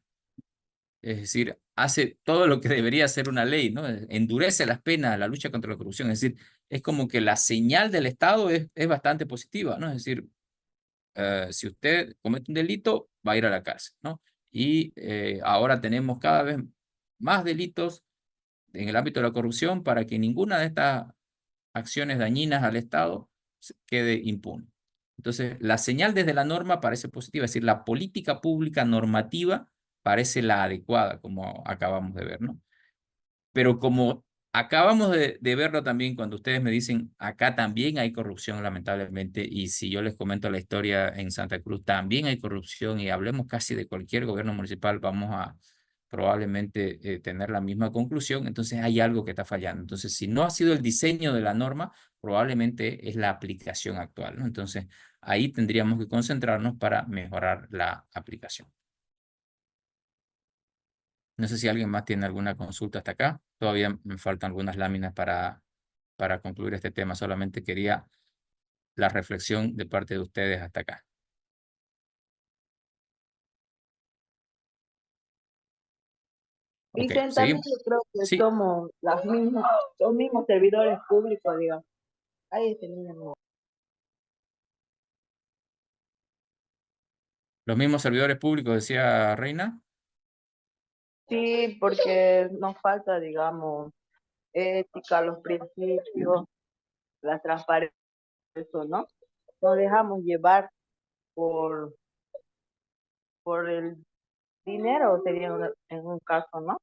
Es decir, hace todo lo que debería hacer una ley, ¿no? Endurece las penas, la lucha contra la corrupción. Es decir, es como que la señal del Estado es bastante positiva, ¿no? Es decir, si usted comete un delito, va a ir a la cárcel, ¿no? Y ahora tenemos cada vez más delitos en el ámbito de la corrupción para que ninguna de estas acciones dañinas al Estado quede impune. Entonces, la señal desde la norma parece positiva, es decir, la política pública normativa parece la adecuada, como acabamos de ver, ¿no? Pero como acabamos de verlo también cuando ustedes me dicen, acá también hay corrupción, lamentablemente, y si yo les comento la historia en Santa Cruz, también hay corrupción, y hablemos casi de cualquier gobierno municipal, vamos a probablemente tener la misma conclusión, entonces hay algo que está fallando. Entonces, si no ha sido el diseño de la norma, probablemente es la aplicación actual, ¿no? Entonces, ahí tendríamos que concentrarnos para mejorar la aplicación. No sé si alguien más tiene alguna consulta hasta acá. Todavía me faltan algunas láminas para concluir este tema. Solamente quería la reflexión de parte de ustedes hasta acá. Ok, Dicen también, seguimos. yo creo que Sí, somos los mismos servidores públicos, digamos. Ahí este niño. los mismos servidores públicos, decía Reina. Sí, porque nos falta, digamos, ética, los principios, la transparencia, ¿no? Nos dejamos llevar por, por el dinero, sería en un caso, ¿no?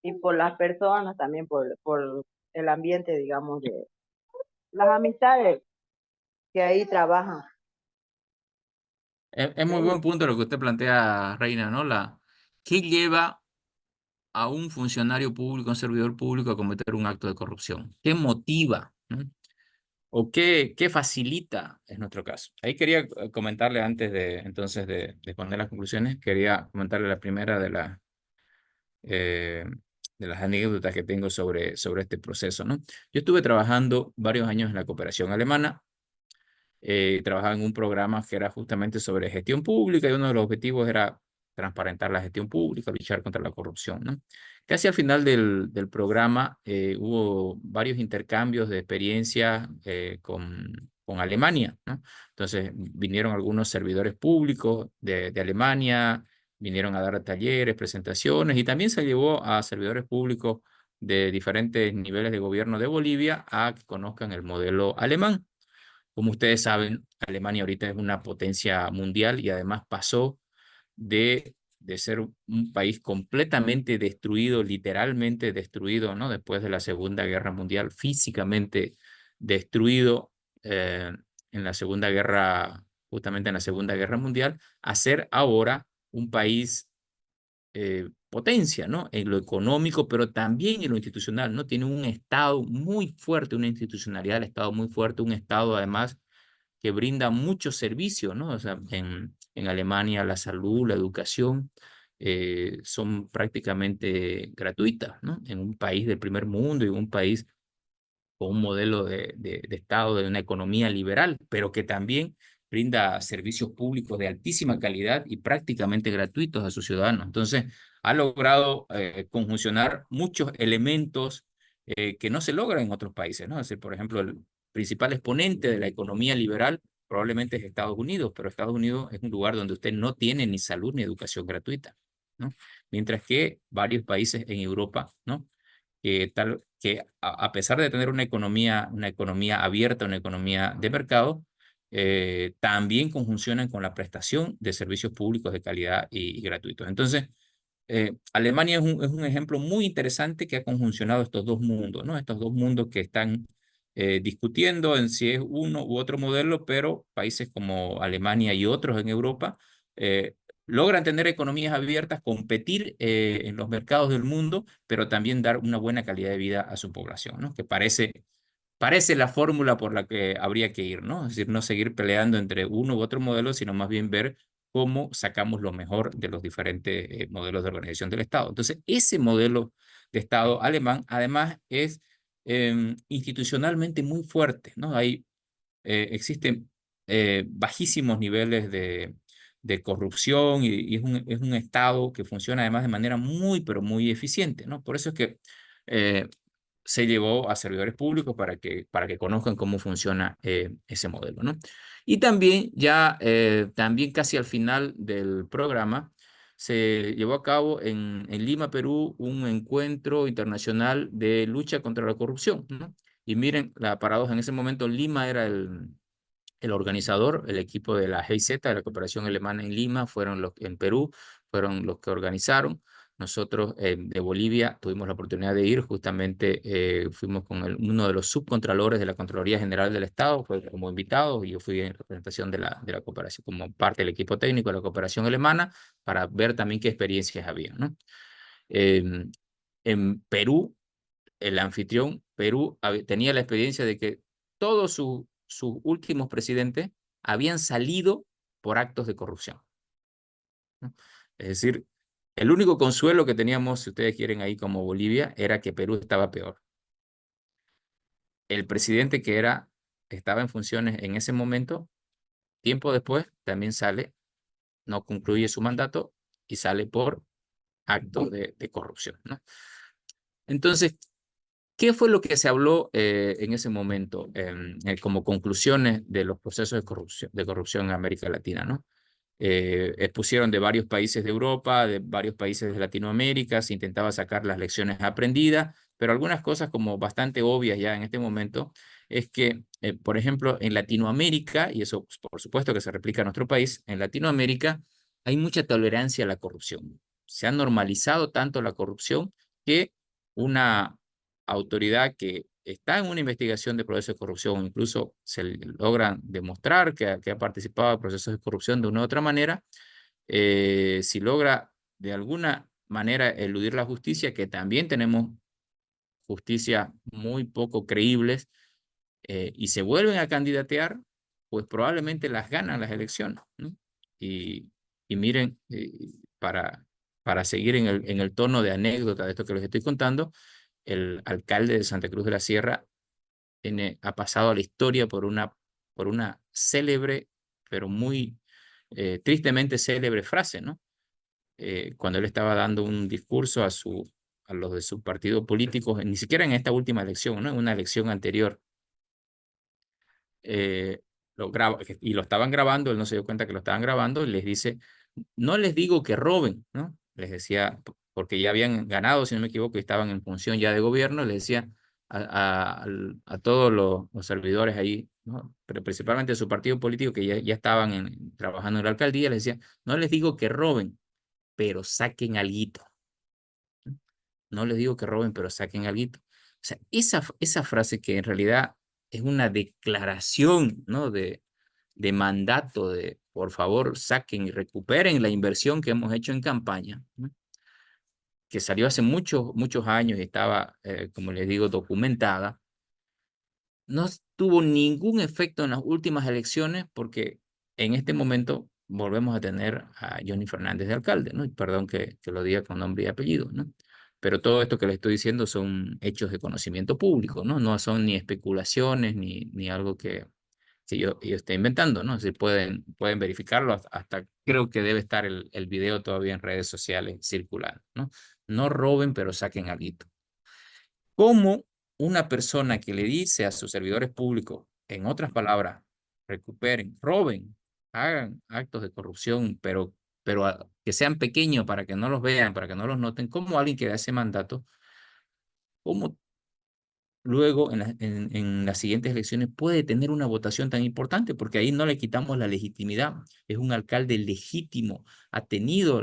Y por las personas también, por el ambiente, digamos, de las amistades que ahí trabajan. Es muy buen punto lo que usted plantea, Reina, ¿no? ¿Qué lleva a un funcionario público, un servidor público a cometer un acto de corrupción? ¿Qué motiva? ¿No? ¿O qué facilita, es nuestro caso? Ahí quería comentarle antes de poner las conclusiones, quería comentarle la primera eh, de las anécdotas que tengo sobre este proceso, ¿no? Yo estuve trabajando varios años en la cooperación alemana, trabajaba en un programa que era justamente sobre gestión pública y uno de los objetivos era transparentar la gestión pública, luchar contra la corrupción, ¿no? Casi al final del programa hubo varios intercambios de experiencia con Alemania, ¿no? Entonces vinieron algunos servidores públicos de Alemania, vinieron a dar talleres, presentaciones y también se llevó a servidores públicos de diferentes niveles de gobierno de Bolivia a que conozcan el modelo alemán. Como ustedes saben, Alemania ahorita es una potencia mundial y además pasó de ser un país completamente destruido, literalmente destruido, ¿no? Después de la Segunda Guerra Mundial, físicamente destruido eh, en la Segunda Guerra, justamente en la Segunda Guerra Mundial, a ser ahora un país potencia, ¿no? En lo económico, pero también en lo institucional, ¿no? Tiene un Estado muy fuerte, una institucionalidad del Estado muy fuerte, un Estado además que brinda muchos servicios, ¿no? O sea, en Alemania la salud, la educación, son prácticamente gratuitas, ¿no? En un país del primer mundo y un país con un modelo de Estado, de una economía liberal, pero que también brinda servicios públicos de altísima calidad y prácticamente gratuitos a sus ciudadanos. Entonces, ha logrado conjuncionar muchos elementos que no se logran en otros países, ¿no? Es decir, por ejemplo, el principal exponente de la economía liberal probablemente es Estados Unidos, pero Estados Unidos es un lugar donde usted no tiene ni salud ni educación gratuita, ¿no? Mientras que varios países en Europa, ¿no? Que a pesar de tener una economía abierta, una economía de mercado, también conjuncionan con la prestación de servicios públicos de calidad y gratuitos. Entonces, Alemania es un ejemplo muy interesante que ha conjuncionado estos dos mundos, ¿no? Estos dos mundos que están discutiendo en si es uno u otro modelo, pero países como Alemania y otros en Europa eh, logran tener economías abiertas, competir en los mercados del mundo, pero también dar una buena calidad de vida a su población, ¿no? Que parece la fórmula por la que habría que ir, ¿no? Es decir, no seguir peleando entre uno u otro modelo, sino más bien ver cómo sacamos lo mejor de los diferentes modelos de organización del Estado. Entonces, ese modelo de Estado alemán, además, es institucionalmente muy fuerte, ¿no? Existen bajísimos niveles de corrupción y es un Estado que funciona además de manera muy, pero muy eficiente, ¿no? Por eso es que eh, se llevó a servidores públicos para que conozcan cómo funciona ese modelo, ¿no? Y también también casi al final del programa se llevó a cabo en Lima, Perú, un encuentro internacional de lucha contra la corrupción, ¿no? Y miren, la paradoja, en ese momento Lima era el organizador, el equipo de la GIZ, de la cooperación alemana en Lima, en Perú, fueron los que organizaron. Nosotros de Bolivia tuvimos la oportunidad de ir, justamente fuimos con uno de los subcontralores de la Contraloría General del Estado, fue como invitado, y yo fui en representación de la cooperación, como parte del equipo técnico de la cooperación alemana, para ver también qué experiencias había, ¿no? Eh, en Perú, el anfitrión, Perú tenía la experiencia de que todos sus últimos presidentes habían salido por actos de corrupción, ¿no? Es decir, el único consuelo que teníamos, si ustedes quieren, ahí como Bolivia, era que Perú estaba peor. El presidente estaba en funciones en ese momento, tiempo después, también sale, no concluye su mandato y sale por actos de corrupción, ¿no? Entonces, ¿qué fue lo que se habló en ese momento como conclusiones de los procesos de corrupción en América Latina, ¿no? Expusieron de varios países de Europa, de varios países de Latinoamérica, se intentaba sacar las lecciones aprendidas, pero algunas cosas como bastante obvias ya en este momento es que, por ejemplo, en Latinoamérica, y eso por supuesto que se replica en nuestro país, en Latinoamérica hay mucha tolerancia a la corrupción. Se ha normalizado tanto la corrupción que una autoridad que está en una investigación de procesos de corrupción, incluso se logran demostrar que ha participado en procesos de corrupción de una u otra manera, si logra de alguna manera eludir la justicia, que también tenemos justicia muy poco creíbles, y se vuelven a candidatear, pues probablemente las ganan las elecciones, ¿no? Y, y miren, para seguir en el tono de anécdota de esto que les estoy contando, el alcalde de Santa Cruz de la Sierra ha pasado a la historia por una célebre, pero muy tristemente célebre frase, ¿no? Cuando él estaba dando un discurso a los de su partido político, ni siquiera en esta última elección, ¿no? En una elección anterior, eh, y lo estaban grabando, él no se dio cuenta que lo estaban grabando, y les dice, no les digo que roben, ¿no? Les decía, porque ya habían ganado, si no me equivoco, y estaban en función ya de gobierno, les decía a todos los servidores ahí, ¿no? Pero principalmente de su partido político que ya estaban trabajando en la alcaldía, les decía, no les digo que roben, pero saquen alguito. No les digo que roben, pero saquen alguito. O sea, esa frase que en realidad es una declaración, ¿no? De mandato de, por favor, saquen y recuperen la inversión que hemos hecho en campaña, ¿no? Que salió hace muchos años y estaba, como les digo, documentada, no tuvo ningún efecto en las últimas elecciones porque en este momento volvemos a tener a Johnny Fernández de alcalde, ¿no? Y perdón que lo diga con nombre y apellido, ¿no? Pero todo esto que le estoy diciendo son hechos de conocimiento público, ¿no? No son ni especulaciones ni algo que yo esté inventando, ¿no? Si pueden verificarlo, hasta creo que debe estar el video todavía en redes sociales circulando, ¿no? No roben, pero saquen alguito. ¿Cómo una persona que le dice a sus servidores públicos, en otras palabras, recuperen, roben, hagan actos de corrupción, pero que sean pequeños para que no los vean, para que no los noten, como alguien que da ese mandato, cómo luego en las siguientes elecciones puede tener una votación tan importante? Porque ahí no le quitamos la legitimidad. Es un alcalde legítimo, ha tenido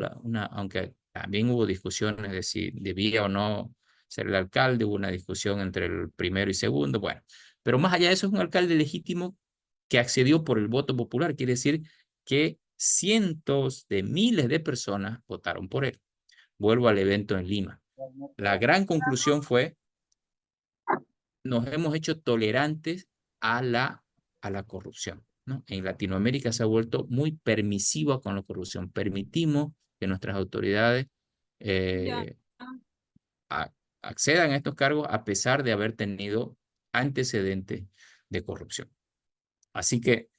aunque también hubo discusiones de si debía o no ser el alcalde, hubo una discusión entre el primero y segundo, bueno, pero más allá de eso es un alcalde legítimo que accedió por el voto popular, quiere decir que cientos de miles de personas votaron por él. Vuelvo al evento en Lima. La gran conclusión fue: nos hemos hecho tolerantes a la corrupción, ¿no? En Latinoamérica se ha vuelto muy permisiva con la corrupción. Permitimos que nuestras autoridades eh, a- accedan a estos cargos a pesar de haber tenido antecedentes de corrupción. Así que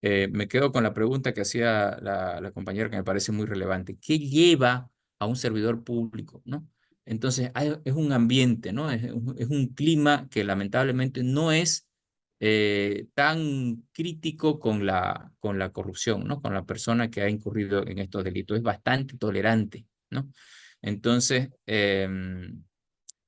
me quedo con la pregunta que hacía la compañera, que me parece muy relevante. ¿Qué lleva a un servidor público, ¿no? Entonces, es un ambiente, ¿no? Es un clima que lamentablemente no es tan crítico con la corrupción, ¿no? Con la persona que ha incurrido en estos delitos. Es bastante tolerante, ¿no? Entonces,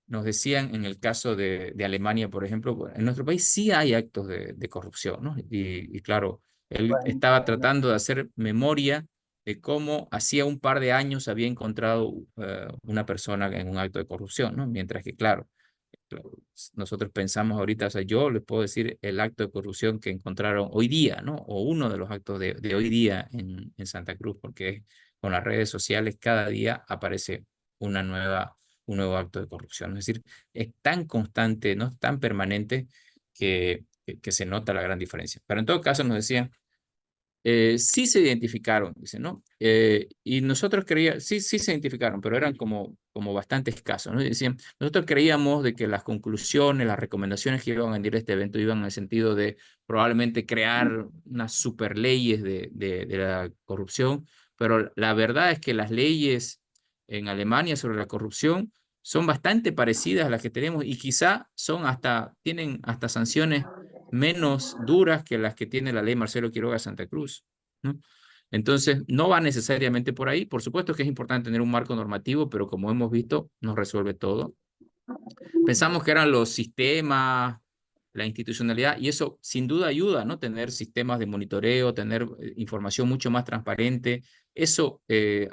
nos decían en el caso de Alemania, por ejemplo, en nuestro país sí hay actos de corrupción, ¿no? Y claro, él estaba tratando de hacer memoria de cómo hacía un par de años había encontrado una persona en un acto de corrupción, ¿no? Mientras que, claro, nosotros pensamos ahorita, o sea, yo les puedo decir el acto de corrupción que encontraron hoy día, ¿no? O uno de los actos de hoy día en Santa Cruz, porque con las redes sociales cada día aparece un nuevo acto de corrupción. Es decir, es tan constante, ¿no? Tan permanente que se nota la gran diferencia. Pero en todo caso nos decían, sí se identificaron, dice, ¿no? Y nosotros creíamos, sí se identificaron, pero eran como bastante escasos, ¿no? Decían, nosotros creíamos de que las conclusiones, las recomendaciones que iban a venir a este evento iban en el sentido de probablemente crear unas super leyes de la corrupción, pero la verdad es que las leyes en Alemania sobre la corrupción son bastante parecidas a las que tenemos y quizá tienen hasta sanciones menos duras que las que tiene la ley Marcelo Quiroga de Santa Cruz, ¿no? Entonces, no va necesariamente por ahí. Por supuesto que es importante tener un marco normativo, pero como hemos visto, no resuelve todo. Pensamos que eran los sistemas, la institucionalidad, y eso sin duda ayuda, ¿no? Tener sistemas de monitoreo, tener información mucho más transparente, eso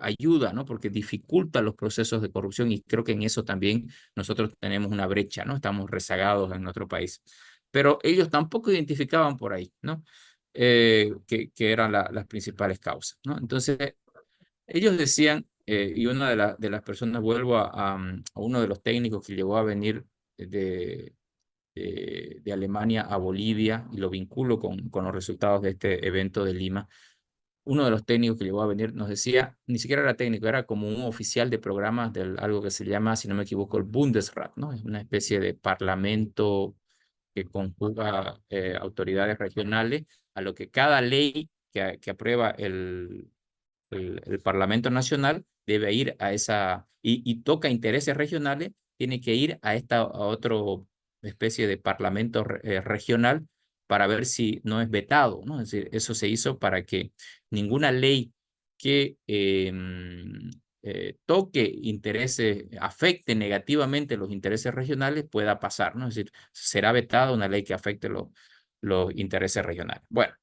ayuda, ¿no? Porque dificulta los procesos de corrupción y creo que en eso también nosotros tenemos una brecha, ¿no? Estamos rezagados en nuestro país. Pero ellos tampoco identificaban por ahí, ¿no? Que eran las principales causas, ¿no? Entonces, ellos decían, y una de las personas, vuelvo a uno de los técnicos que llegó a venir de, de Alemania a Bolivia, y lo vinculo con los resultados de este evento de Lima. Uno de los técnicos que llegó a venir nos decía, ni siquiera era técnico, era como un oficial de programas de algo que se llama, si no me equivoco, el Bundesrat, ¿no? Es una especie de parlamento que conjuga autoridades regionales, a lo que cada ley que aprueba el Parlamento Nacional debe ir a y toca intereses regionales, tiene que ir a otro especie de parlamento regional para ver si no es vetado, ¿no? Es decir, eso se hizo para que ninguna ley que toque intereses, afecte negativamente los intereses regionales pueda pasar, ¿no? Es decir, será vetada una ley que afecte los intereses regionales. Bueno,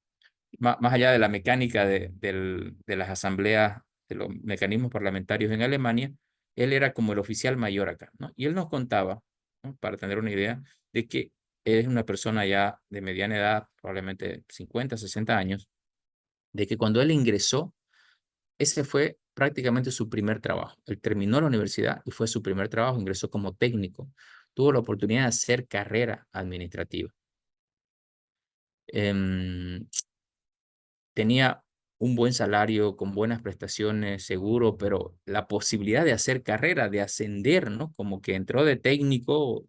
más allá de la mecánica de las asambleas, de los mecanismos parlamentarios en Alemania, él era como el oficial mayor acá, ¿no? Y él nos contaba, ¿no? Para tener una idea, de que es una persona ya de mediana edad, probablemente 50, 60 años, de que cuando él ingresó, ese fue prácticamente su primer trabajo. Él terminó la universidad y fue su primer trabajo, ingresó como técnico. Tuvo la oportunidad de hacer carrera administrativa. Tenía un buen salario, con buenas prestaciones, seguro, pero la posibilidad de hacer carrera, de ascender, ¿no? Como que entró de técnico,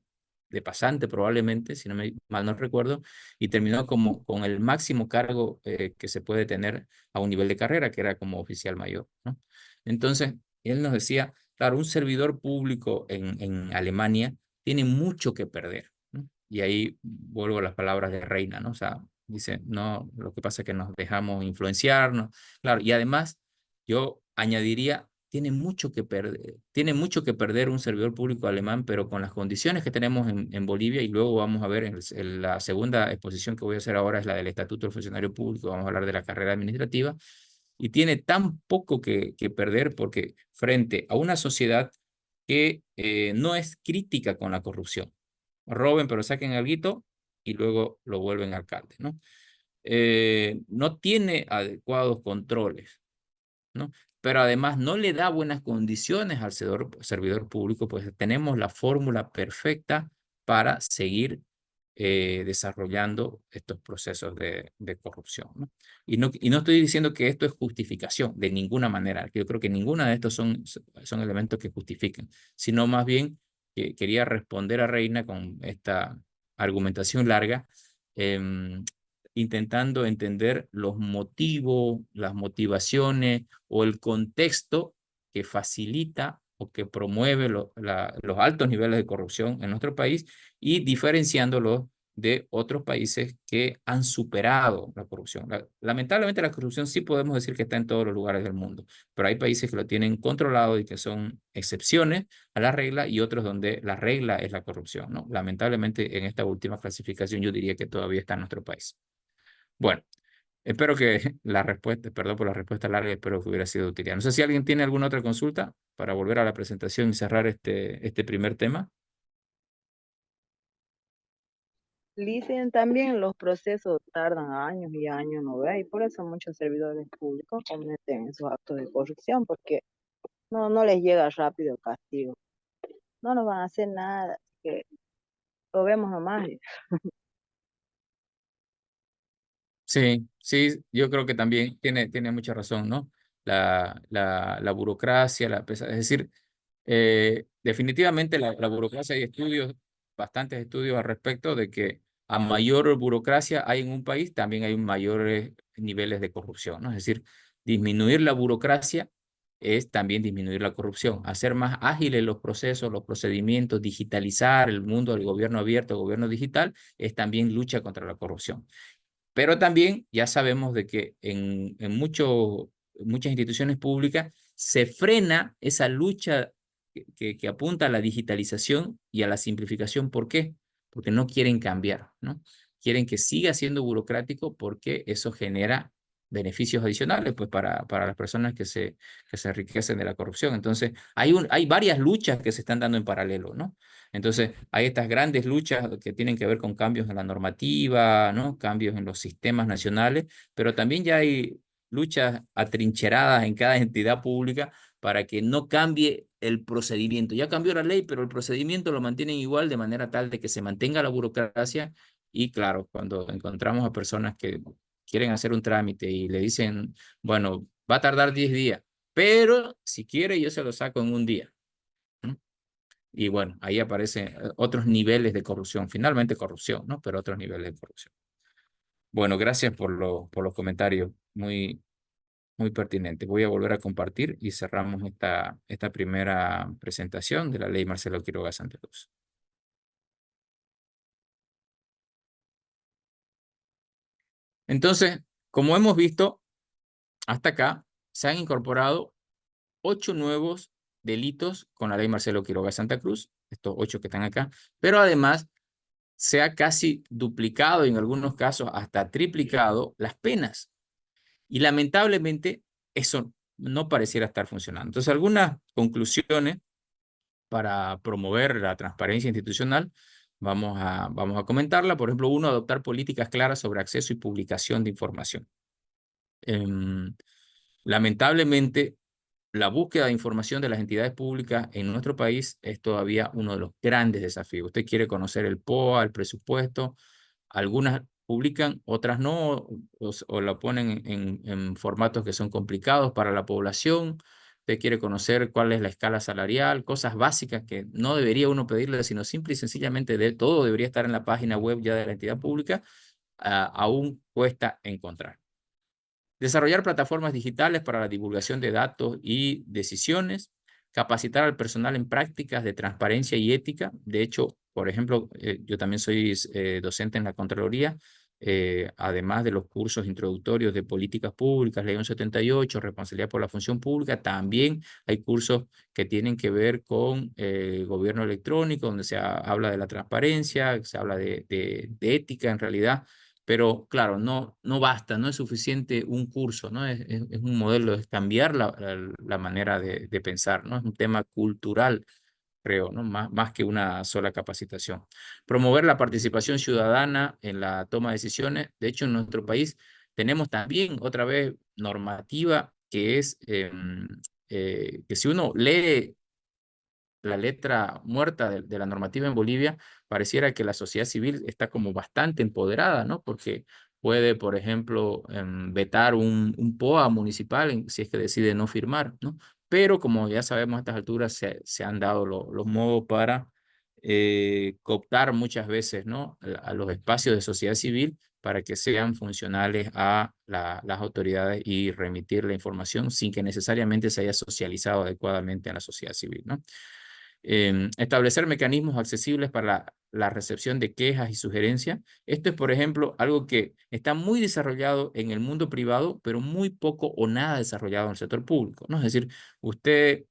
de pasante probablemente, si no mal no recuerdo, y terminó como con el máximo cargo que se puede tener a un nivel de carrera, que era como oficial mayor, ¿no? Entonces, él nos decía, claro, un servidor público en Alemania tiene mucho que perder, ¿no? Y ahí vuelvo a las palabras de Reina, ¿no? O sea, dice, no, lo que pasa es que nos dejamos influenciarnos. Claro, y además yo añadiría, tiene mucho que perder un servidor público alemán, pero con las condiciones que tenemos en Bolivia, y luego vamos a ver en la segunda exposición que voy a hacer ahora es la del Estatuto del Funcionario Público, vamos a hablar de la carrera administrativa, y tiene tan poco que perder porque frente a una sociedad que no es crítica con la corrupción. Roben, pero saquen alguito y luego lo vuelven alcalde, ¿no? No tiene adecuados controles, ¿no? Pero además no le da buenas condiciones al servidor público, pues tenemos la fórmula perfecta para seguir desarrollando estos procesos de corrupción, ¿no? Y no estoy diciendo que esto es justificación, de ninguna manera. Yo creo que ninguna de estos son elementos que justifiquen, sino más bien que quería responder a Reina con esta argumentación larga, em, intentando entender los motivos, las motivaciones o el contexto que facilita o que promueve los altos niveles de corrupción en nuestro país y diferenciándolos de otros países que han superado la corrupción. Lamentablemente la corrupción sí podemos decir que está en todos los lugares del mundo, pero hay países que lo tienen controlado y que son excepciones a la regla y otros donde la regla es la corrupción, ¿no? Lamentablemente en esta última clasificación yo diría que todavía está en nuestro país. Bueno, espero que la respuesta, perdón por la respuesta larga, espero que hubiera sido de utilidad. No sé si alguien tiene alguna otra consulta para volver a la presentación y cerrar este primer tema. Dicen también los procesos tardan años y años, ¿no ve? Y por eso muchos servidores públicos cometen esos actos de corrupción, porque no les llega rápido el castigo. No nos van a hacer nada, así que lo vemos nomás. Sí, sí, yo creo que también tiene mucha razón, ¿no? La burocracia, es decir, definitivamente la burocracia, hay estudios, bastantes estudios al respecto de que a mayor burocracia hay en un país, también hay mayores niveles de corrupción, ¿no? Es decir, disminuir la burocracia es también disminuir la corrupción, hacer más ágiles los procesos, los procedimientos, digitalizar el mundo del gobierno abierto, el gobierno digital, es también lucha contra la corrupción. Pero también ya sabemos de que en muchas instituciones públicas se frena esa lucha que apunta a la digitalización y a la simplificación. ¿Por qué? Porque no quieren cambiar, ¿no? Quieren que siga siendo burocrático porque eso genera beneficios adicionales pues para las personas que se enriquecen de la corrupción. Entonces, hay varias luchas que se están dando en paralelo, ¿no? Entonces, hay estas grandes luchas que tienen que ver con cambios en la normativa, ¿no? Cambios en los sistemas nacionales, pero también ya hay luchas atrincheradas en cada entidad pública para que no cambie el procedimiento. Ya cambió la ley, pero el procedimiento lo mantienen igual de manera tal de que se mantenga la burocracia y claro, cuando encontramos a personas que quieren hacer un trámite y le dicen, bueno, va a tardar 10 días, pero si quiere yo se lo saco en un día, ¿no? Y bueno, ahí aparecen otros niveles de corrupción, finalmente corrupción, ¿no? Pero otros niveles de corrupción. Bueno, gracias por los comentarios, muy pertinentes. Voy a volver a compartir y cerramos esta primera presentación de la ley Marcelo Quiroga Santa Cruz. Entonces, como hemos visto, hasta acá se han incorporado 8 nuevos delitos con la ley Marcelo Quiroga Santa Cruz, estos 8 que están acá, pero además se ha casi duplicado y en algunos casos hasta triplicado las penas. Y lamentablemente eso no pareciera estar funcionando. Entonces, algunas conclusiones para promover la transparencia institucional, vamos a comentarla. Por ejemplo, uno, adoptar políticas claras sobre acceso y publicación de información. Lamentablemente, la búsqueda de información de las entidades públicas en nuestro país es todavía uno de los grandes desafíos. Usted quiere conocer el POA, el presupuesto, algunas publican, otras no, o la ponen en formatos que son complicados para la población. Usted quiere conocer cuál es la escala salarial, cosas básicas que no debería uno pedirle, sino simple y sencillamente de todo debería estar en la página web ya de la entidad pública, aún cuesta encontrar. Desarrollar plataformas digitales para la divulgación de datos y decisiones. Capacitar al personal en prácticas de transparencia y ética. De hecho, por ejemplo, yo también soy docente en la Contraloría, además de los cursos introductorios de políticas públicas, Ley 1178, responsabilidad por la función pública, también hay cursos que tienen que ver con gobierno electrónico, donde se habla de la transparencia, se habla de ética en realidad. Pero claro, no basta, no es suficiente un curso, ¿no? Es un modelo, es cambiar la manera de pensar, ¿no? Es un tema cultural, creo, ¿no? Más que una sola capacitación. Promover la participación ciudadana en la toma de decisiones. De hecho, en nuestro país tenemos también, otra vez, normativa que es que si uno lee la letra muerta de la normativa en Bolivia, pareciera que la sociedad civil está como bastante empoderada, ¿no? Porque puede, por ejemplo, vetar un POA municipal si es que decide no firmar, ¿no? Pero como ya sabemos a estas alturas, se han dado los modos para cooptar muchas veces, ¿no? A los espacios de sociedad civil para que sean funcionales a las autoridades y remitir la información sin que necesariamente se haya socializado adecuadamente a la sociedad civil, ¿no? Establecer mecanismos accesibles para la recepción de quejas y sugerencias. Esto es, por ejemplo, algo que está muy desarrollado en el mundo privado, pero muy poco o nada desarrollado en el sector público, ¿no? Es decir, usted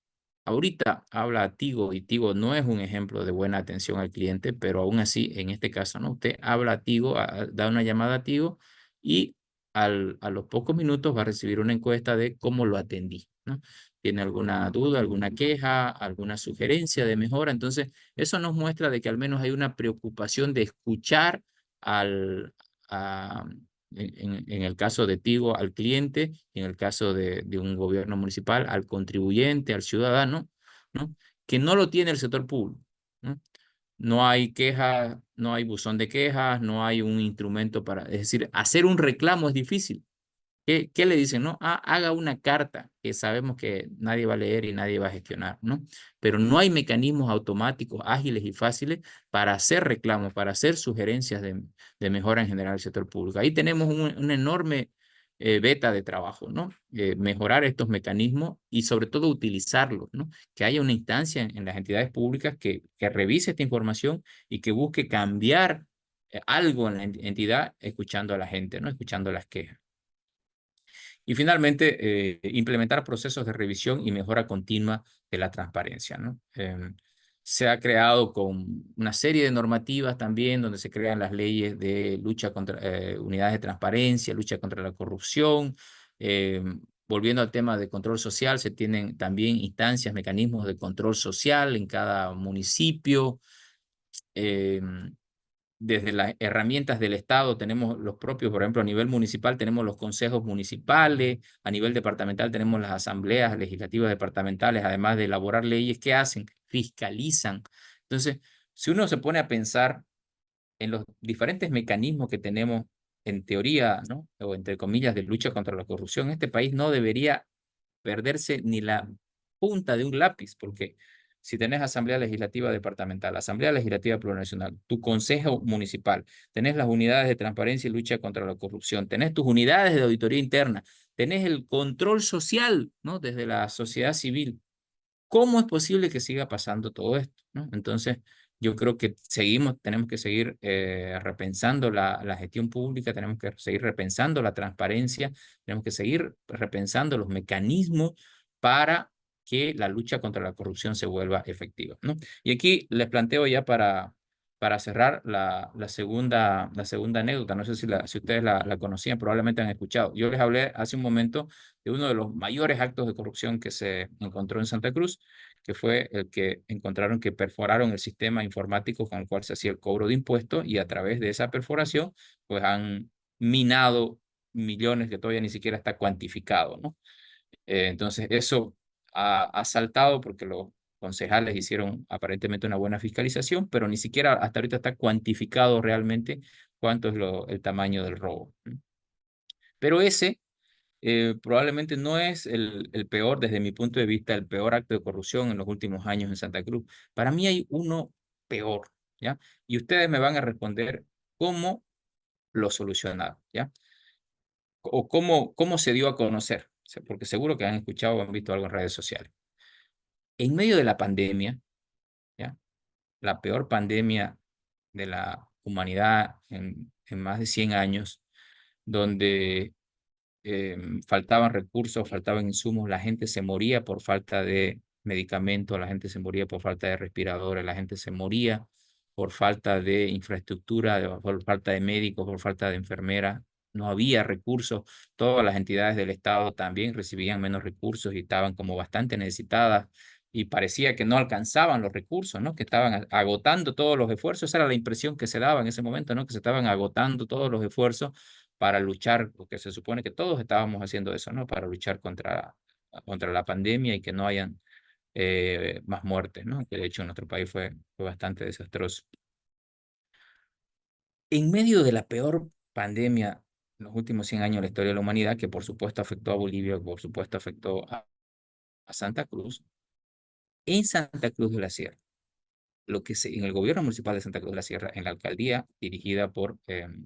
ahorita habla a Tigo y Tigo no es un ejemplo de buena atención al cliente, pero aún así, en este caso, ¿no? Usted habla a Tigo, da una llamada a Tigo y a los pocos minutos va a recibir una encuesta de cómo lo atendí, ¿no? ¿Tiene alguna duda, alguna queja, alguna sugerencia de mejora? Entonces, eso nos muestra de que al menos hay una preocupación de escuchar al, a, en el caso de Tigo, al cliente, en el caso de un gobierno municipal, al contribuyente, al ciudadano, ¿no? Que no lo tiene el sector público, ¿no? No hay queja, no hay buzón de quejas, no hay un instrumento para, es decir, hacer un reclamo es difícil. ¿Qué le dicen, no? Ah, haga una carta que sabemos que nadie va a leer y nadie va a gestionar, ¿no? Pero no hay mecanismos automáticos, ágiles y fáciles para hacer reclamos, para hacer sugerencias de mejora en general del sector público. Ahí tenemos una enorme beta de trabajo, ¿no? Mejorar estos mecanismos y sobre todo utilizarlos, ¿no? Que haya una instancia en las entidades públicas que revise esta información y que busque cambiar algo en la entidad escuchando a la gente, ¿no? Escuchando las quejas. Y finalmente, implementar procesos de revisión y mejora continua de la transparencia, ¿no? Se ha creado con una serie de normativas también donde se crean las leyes de lucha contra unidades de transparencia, lucha contra la corrupción. Volviendo al tema de control social, se tienen también instancias, mecanismos de control social en cada municipio. Desde las herramientas del Estado tenemos los propios, por ejemplo, a nivel municipal tenemos los consejos municipales, a nivel departamental tenemos las asambleas legislativas departamentales, además de elaborar leyes, ¿qué hacen? Fiscalizan. Entonces, si uno se pone a pensar en los diferentes mecanismos que tenemos en teoría, ¿no? O entre comillas, de lucha contra la corrupción, este país no debería perderse ni la punta de un lápiz, porque si tenés Asamblea Legislativa Departamental, Asamblea Legislativa Plurinacional, tu Consejo Municipal, tenés las unidades de transparencia y lucha contra la corrupción, tenés tus unidades de auditoría interna, tenés el control social, ¿no? Desde la sociedad civil. ¿Cómo es posible que siga pasando todo esto, ¿no? Entonces, yo creo que tenemos que seguir repensando la gestión pública, tenemos que seguir repensando la transparencia, tenemos que seguir repensando los mecanismos para que la lucha contra la corrupción se vuelva efectiva, ¿no? Y aquí les planteo ya para cerrar la segunda anécdota, no sé si ustedes la conocían, probablemente han escuchado. Yo les hablé hace un momento de uno de los mayores actos de corrupción que se encontró en Santa Cruz, que fue el que encontraron que perforaron el sistema informático con el cual se hacía el cobro de impuestos y a través de esa perforación, pues han minado millones que todavía ni siquiera está cuantificado, ¿no? Entonces, eso ha saltado porque los concejales hicieron aparentemente una buena fiscalización, pero ni siquiera hasta ahorita está cuantificado realmente cuánto es el tamaño del robo. Pero ese probablemente no es el peor, desde mi punto de vista, el peor acto de corrupción en los últimos años en Santa Cruz. Para mí hay uno peor, ¿ya? Y ustedes me van a responder cómo lo solucionaron, ¿ya? O cómo se dio a conocer, o sea, porque seguro que han escuchado o han visto algo en redes sociales. En medio de la pandemia, ¿ya? La peor pandemia de la humanidad en más de 100 años, donde faltaban recursos, faltaban insumos, la gente se moría por falta de medicamentos, la gente se moría por falta de respiradores, la gente se moría por falta de infraestructura, por falta de médicos, por falta de enfermeras. No había recursos, todas las entidades del Estado también recibían menos recursos y estaban como bastante necesitadas y parecía que no alcanzaban los recursos, ¿no? Que estaban agotando todos los esfuerzos. Esa era la impresión que se daba en ese momento, ¿no? Que se estaban agotando todos los esfuerzos para luchar, porque se supone que todos estábamos haciendo eso, ¿no? Para luchar contra la pandemia y que no hayan más muertes, ¿no? Que de hecho en nuestro país fue bastante desastroso. En medio de la peor pandemia en los últimos 100 años de la historia de la humanidad, que por supuesto afectó a Bolivia, por supuesto afectó a Santa Cruz, en Santa Cruz de la Sierra, en el gobierno municipal de Santa Cruz de la Sierra, en la alcaldía dirigida por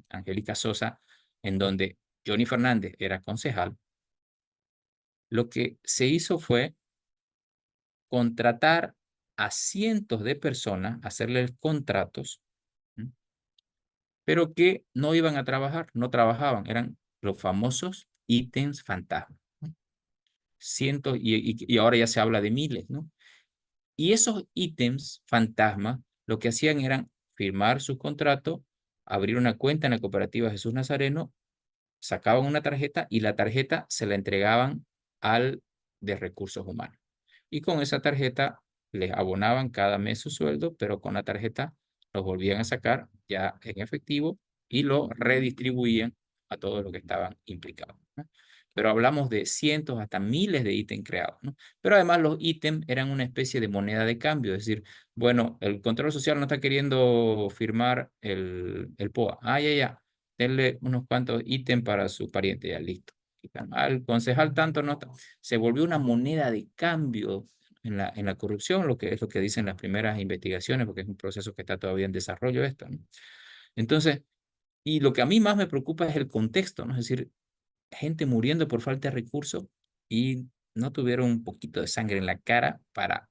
Angélica Sosa, en donde Johnny Fernández era concejal, lo que se hizo fue contratar a cientos de personas, hacerles contratos, ¿m? Pero que no iban a trabajar, no trabajaban, eran los famosos ítems fantasma, ¿no? Cientos, y ahora ya se habla de miles, ¿no? Y esos ítems fantasma, lo que hacían era firmar su contrato, abrir una cuenta en la cooperativa Jesús Nazareno, sacaban una tarjeta y la tarjeta se la entregaban al de recursos humanos. Y con esa tarjeta les abonaban cada mes su sueldo, pero con la tarjeta los volvían a sacar ya en efectivo y lo redistribuían a todos los que estaban implicados, ¿no? Pero hablamos de cientos hasta miles de ítems creados, ¿no? Pero además los ítems eran una especie de moneda de cambio, es decir, bueno, el control social no está queriendo firmar el POA. Ah, ya, denle unos cuantos ítems para su pariente, ya listo. Al concejal tanto no se volvió una moneda de cambio en la corrupción, lo que es lo que dicen las primeras investigaciones, porque es un proceso que está todavía en desarrollo esto, ¿no? Entonces, y lo que a mí más me preocupa es el contexto, ¿no? Es decir, gente muriendo por falta de recursos y no tuvieron un poquito de sangre en la cara para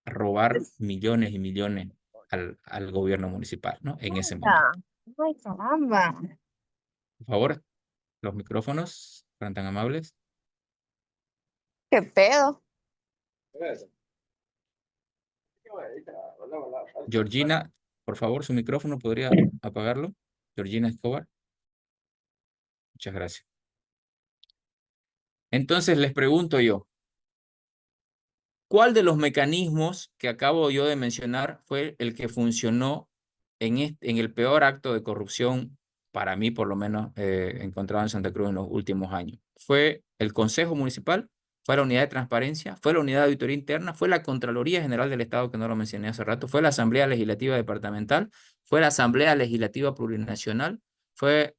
robar millones y millones al gobierno municipal, ¿no? En ese momento. Ay, caramba. Por favor, los micrófonos, fueran tan amables. ¿Qué pedo? Georgina, por favor, su micrófono, ¿podría apagarlo? Georgina Escobar. Muchas gracias. Entonces les pregunto yo, ¿cuál de los mecanismos que acabo yo de mencionar fue el que funcionó en el peor acto de corrupción, para mí por lo menos, encontrado en Santa Cruz en los últimos años? ¿Fue el Consejo Municipal? ¿Fue la Unidad de Transparencia? ¿Fue la Unidad de Auditoría Interna? ¿Fue la Contraloría General del Estado, que no lo mencioné hace rato? ¿Fue la Asamblea Legislativa Departamental? ¿Fue la Asamblea Legislativa Plurinacional? ¿Fue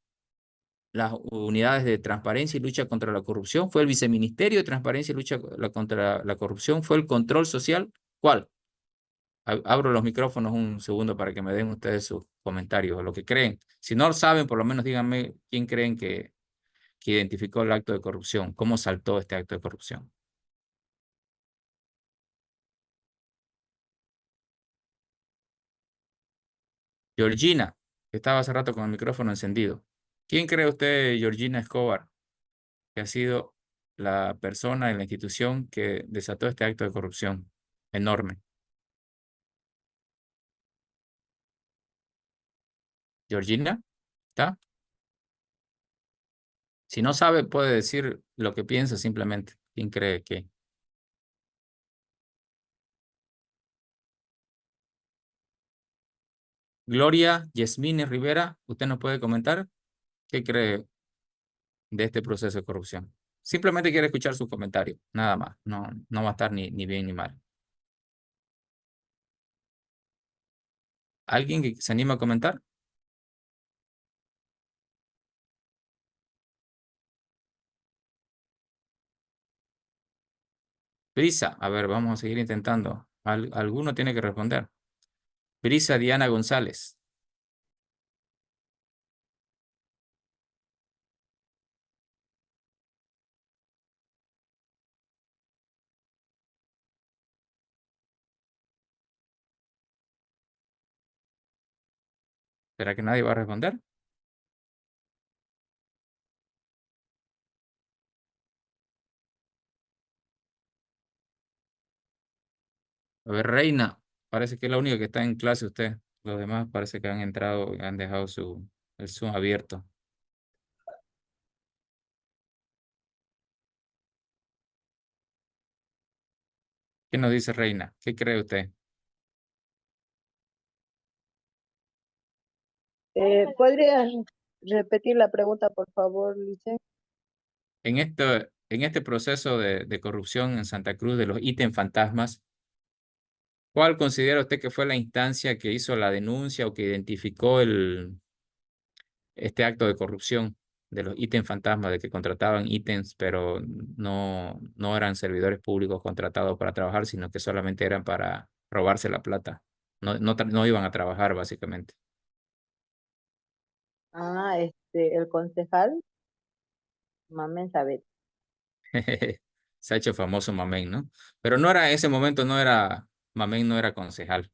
las unidades de transparencia y lucha contra la corrupción? ¿Fue el viceministerio de transparencia y lucha contra la corrupción? ¿Fue el control social? ¿Cuál? Abro los micrófonos un segundo para que me den ustedes sus comentarios o lo que creen. Si no lo saben, por lo menos díganme quién creen que identificó el acto de corrupción, cómo saltó este acto de corrupción. Georgina, que estaba hace rato con el micrófono encendido. ¿Quién cree usted, Georgina Escobar, que ha sido la persona en la institución que desató este acto de corrupción enorme? Georgina, ¿está? Si no sabe, puede decir lo que piensa simplemente. ¿Quién cree que? Gloria Yesmine Rivera, ¿usted nos puede comentar qué cree de este proceso de corrupción? Simplemente quiere escuchar sus comentarios, nada más. No, no va a estar ni bien ni mal. ¿Alguien que se anima a comentar? Brisa, a ver, vamos a seguir intentando. Alguno tiene que responder. Brisa Diana González. ¿Será que nadie va a responder? A ver, Reina, parece que es la única que está en clase usted. Los demás parece que han entrado y han dejado el Zoom abierto. ¿Qué nos dice Reina? ¿Qué cree usted? ¿Podrías repetir la pregunta, por favor, Lice? En este proceso de corrupción en Santa Cruz de los ítems fantasmas, ¿cuál considera usted que fue la instancia que hizo la denuncia o que identificó este acto de corrupción de los ítems fantasmas, de que contrataban ítems, pero no eran servidores públicos contratados para trabajar, sino que solamente eran para robarse la plata? No iban a trabajar, básicamente. Ah, el concejal Mamen Sabet. Se ha hecho famoso Mamén, ¿no? Pero no era, en ese momento no era, Mamén no era concejal.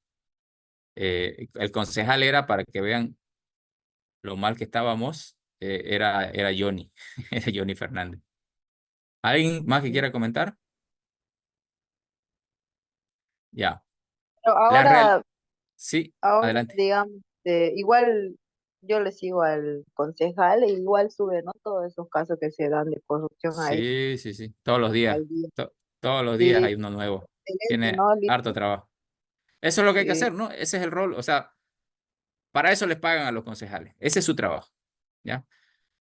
El concejal era, para que vean lo mal que estábamos, era Johnny, era Johnny Fernández. ¿Alguien más que quiera comentar? Ya. Pero La real, sí, ahora, adelante. digamos, igual yo le sigo al concejal e igual sube, ¿no? Todos esos casos que se dan de corrupción ahí Sí, sí, sí. Todos los días. al día. Todos los días Sí, hay uno nuevo. excelente, Tiene ¿no, harto Lice? trabajo. Eso es lo que hay que Sí. hacer, ¿no? Ese es el rol. O sea, para eso les pagan a los concejales. Ese es su trabajo. ¿Ya?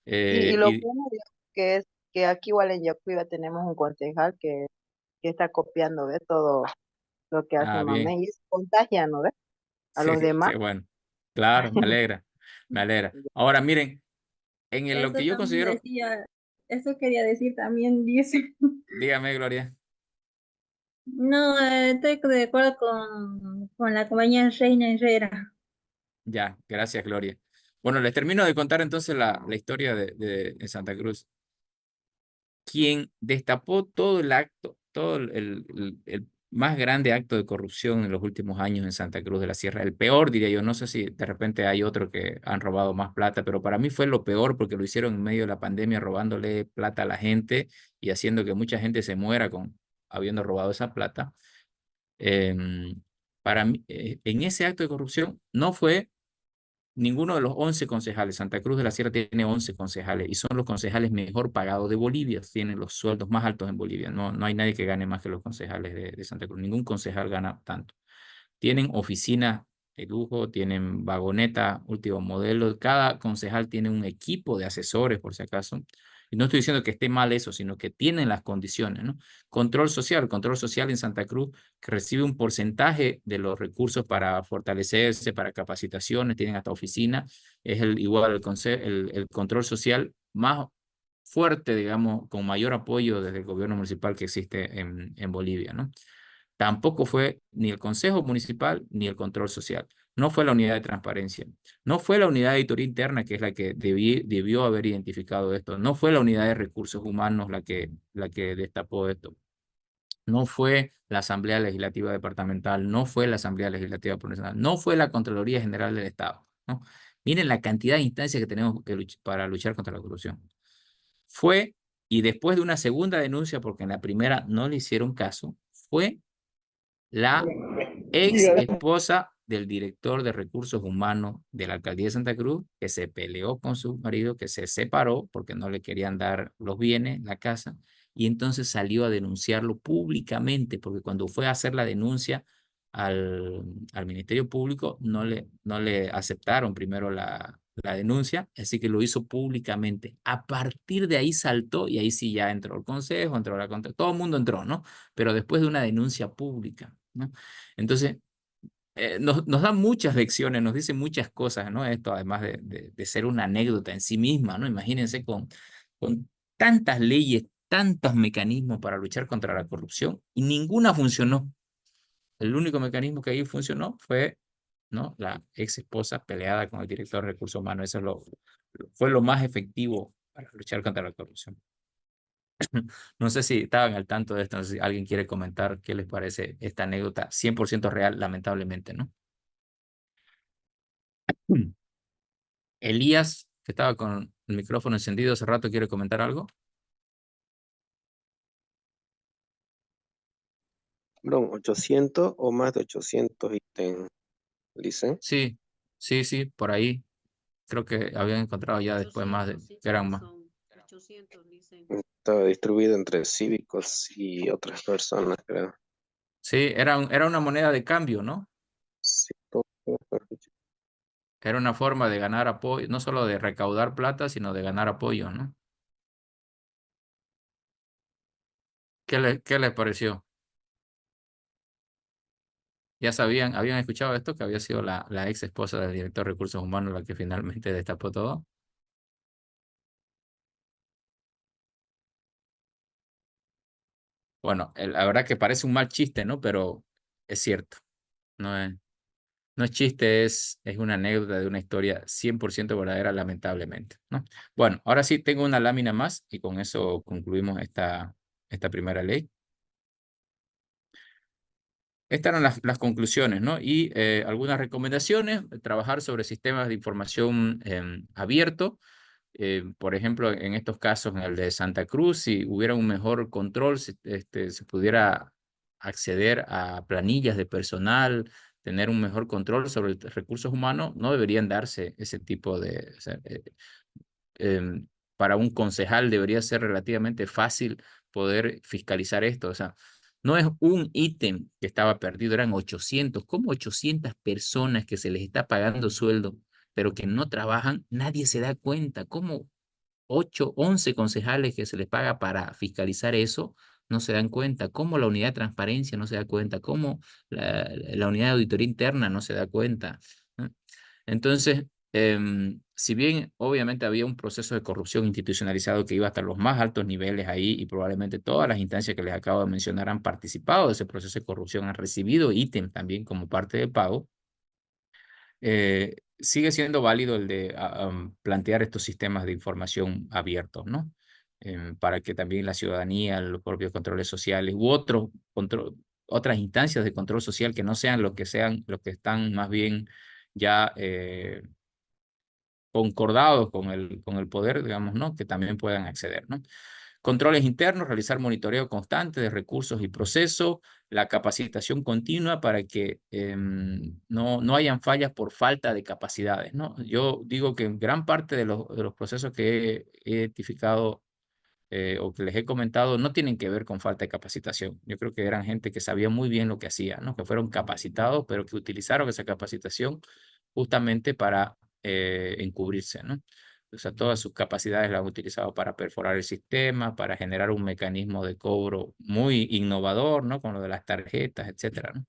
Y lo Y, bueno digamos, que es que aquí igual en Yacuiba tenemos un concejal que está copiando, ¿ves? Todo lo que hace bien. Mamey y es contagia, ¿no ves? A los demás. Qué bueno. Claro, me alegra. Me alegra. Ahora, miren, lo que Eso yo también considero, decía, eso quería decir también, dice. dígame, Gloria. No, estoy de acuerdo con la compañía Reina Herrera. Ya, gracias, Gloria. Bueno, les termino de contar entonces la historia de Santa Cruz. Quien destapó todo el acto, todo el más grande acto de corrupción en los últimos años en Santa Cruz de la Sierra, el peor, diría yo. No sé si de repente hay otro que han robado más plata, pero para mí fue lo peor porque lo hicieron en medio de la pandemia, robándole plata a la gente y haciendo que mucha gente se muera habiendo robado esa plata. Para mí, en ese acto de corrupción no fue ninguno de los 11 concejales. Santa Cruz de la Sierra tiene 11 concejales y son los concejales mejor pagados de Bolivia. Tienen los sueldos más altos en Bolivia. No hay nadie que gane más que los concejales de Santa Cruz. Ningún concejal gana tanto. Tienen oficinas de lujo, tienen vagoneta, último modelo. Cada concejal tiene un equipo de asesores, por si acaso. Y no estoy diciendo que esté mal eso, sino que tienen las condiciones, ¿no? Control social en Santa Cruz, que recibe un porcentaje de los recursos para fortalecerse, para capacitaciones, tienen hasta oficina. Es igual el control social más fuerte, digamos, con mayor apoyo desde el gobierno municipal que existe en Bolivia, ¿no? Tampoco fue ni el Consejo Municipal ni el Control Social. No fue la unidad de transparencia. No fue la unidad de auditoría interna, que es la que debió haber identificado esto. No fue la unidad de recursos humanos la que destapó esto. No fue la Asamblea Legislativa Departamental. No fue la Asamblea Legislativa Provincial. No fue la Contraloría General del Estado, ¿no? Miren la cantidad de instancias que tenemos para luchar contra la corrupción. Fue, y después de una segunda denuncia, porque en la primera no le hicieron caso, fue la ex esposa del director de recursos humanos de la alcaldía de Santa Cruz, que se peleó con su marido, que se separó porque no le querían dar los bienes, la casa, y entonces salió a denunciarlo públicamente, porque cuando fue a hacer la denuncia al Ministerio Público, no le aceptaron primero la denuncia, así que lo hizo públicamente. A partir de ahí saltó y ahí sí ya entró el consejo, entró todo el mundo entró, ¿no? Pero después de una denuncia pública, ¿no? Entonces, nos da muchas lecciones, nos dice muchas cosas, ¿no? Esto, además de ser una anécdota en sí misma, ¿no? Imagínense con tantas leyes tantos mecanismos para luchar contra la corrupción y ninguna funcionó. El único mecanismo que ahí funcionó fue, ¿no?, la ex esposa peleada con el director de recursos humanos. Eso fue lo más efectivo para luchar contra la corrupción. No sé si estaban al tanto de esto, no sé si alguien quiere comentar qué les parece esta anécdota 100% real, lamentablemente, ¿no? Elías, que estaba con el micrófono encendido hace rato, ¿quiere comentar algo? Perdón, 800 o más de 800 ítems, dicen. Sí, sí, sí, por ahí. Creo que habían encontrado ya después más de, 800, sí, que eran sí, más. son 800, dicen. Estaba distribuido entre cívicos y otras personas, creo. Sí, era una moneda de cambio, ¿no? Sí, Era una forma de ganar apoyo, no solo de recaudar plata, sino de ganar apoyo, ¿no? ¿Qué les pareció? ¿Ya sabían, habían escuchado esto, que había sido la ex esposa del director de recursos humanos la que finalmente destapó todo? Bueno, la verdad que parece un mal chiste, ¿no? Pero es cierto. No es, no es chiste, es una anécdota de una historia 100% verdadera, lamentablemente, ¿no? Bueno, ahora sí tengo una lámina más y con eso concluimos esta primera ley. Estas eran las conclusiones, ¿no? Y algunas recomendaciones: trabajar sobre sistemas de información abierto. Por ejemplo, en estos casos, en el de Santa Cruz, si hubiera un mejor control, se pudiera acceder a planillas de personal, tener un mejor control sobre recursos humanos, no deberían darse ese tipo de... O sea, para un concejal debería ser relativamente fácil poder fiscalizar esto. O sea, no es un ítem que estaba perdido, eran 800. ¿Cómo 800 personas que se les está pagando sueldo, pero que no trabajan? Nadie se da cuenta. ¿Cómo 8, 11 concejales que se les paga para fiscalizar eso no se dan cuenta? ¿Cómo la unidad de transparencia no se da cuenta? ¿Cómo la unidad de auditoría interna no se da cuenta? ¿No? Entonces, si bien obviamente había un proceso de corrupción institucionalizado que iba hasta los más altos niveles ahí, y probablemente todas las instancias que les acabo de mencionar han participado de ese proceso de corrupción, han recibido ítem también como parte de pago, sigue siendo válido el de plantear estos sistemas de información abiertos, ¿no? Para que también la ciudadanía, los propios controles sociales u otras instancias de control social que no sean los que están más bien ya concordados con el poder, digamos, ¿no?, que también puedan acceder, ¿no? Controles internos, realizar monitoreo constante de recursos y procesos, la capacitación continua para que no hayan fallas por falta de capacidades, ¿no? Yo digo que gran parte de los procesos que he identificado o que les he comentado no tienen que ver con falta de capacitación. Yo creo que eran gente que sabía muy bien lo que hacía, ¿no? Que fueron capacitados, pero que utilizaron esa capacitación justamente para encubrirse, ¿no? O sea, todas sus capacidades las han utilizado para perforar el sistema, para generar un mecanismo de cobro muy innovador, ¿no? Con lo de las tarjetas, etcétera, ¿no?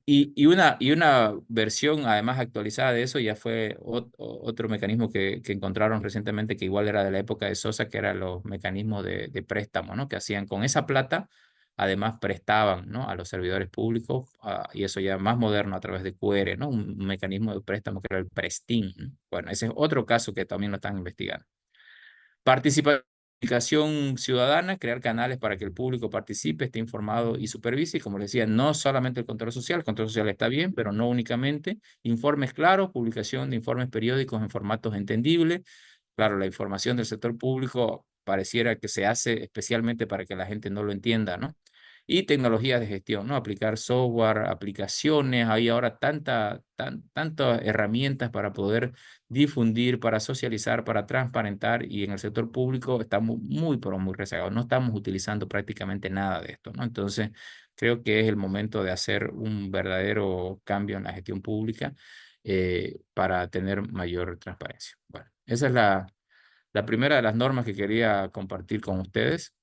Y una versión además actualizada de eso ya fue otro mecanismo que encontraron recientemente, que igual era de la época de Sosa, que eran los mecanismos de préstamo, ¿no? Que hacían con esa plata, además prestaban, ¿no?, a los servidores públicos, y eso ya más moderno a través de QR, ¿no? Un mecanismo de préstamo que era el Prestin, ¿no? Bueno, ese es otro caso que también lo están investigando. Participación ciudadana, crear canales para que el público participe, esté informado y supervise. Y como les decía, no solamente el control social está bien, pero no únicamente. Informes claros, publicación de informes periódicos en formatos entendibles. Claro, la información del sector público pareciera que se hace especialmente para que la gente no lo entienda, ¿no? Y tecnologías de gestión, ¿no? Aplicar software, aplicaciones. Hay ahora tantas herramientas para poder difundir, para socializar, para transparentar, y en el sector público estamos muy, pero muy rezagados. No estamos utilizando prácticamente nada de esto, ¿no? Entonces, creo que es el momento de hacer un verdadero cambio en la gestión pública para tener mayor transparencia. Bueno, esa es la primera de las normas que quería compartir con ustedes.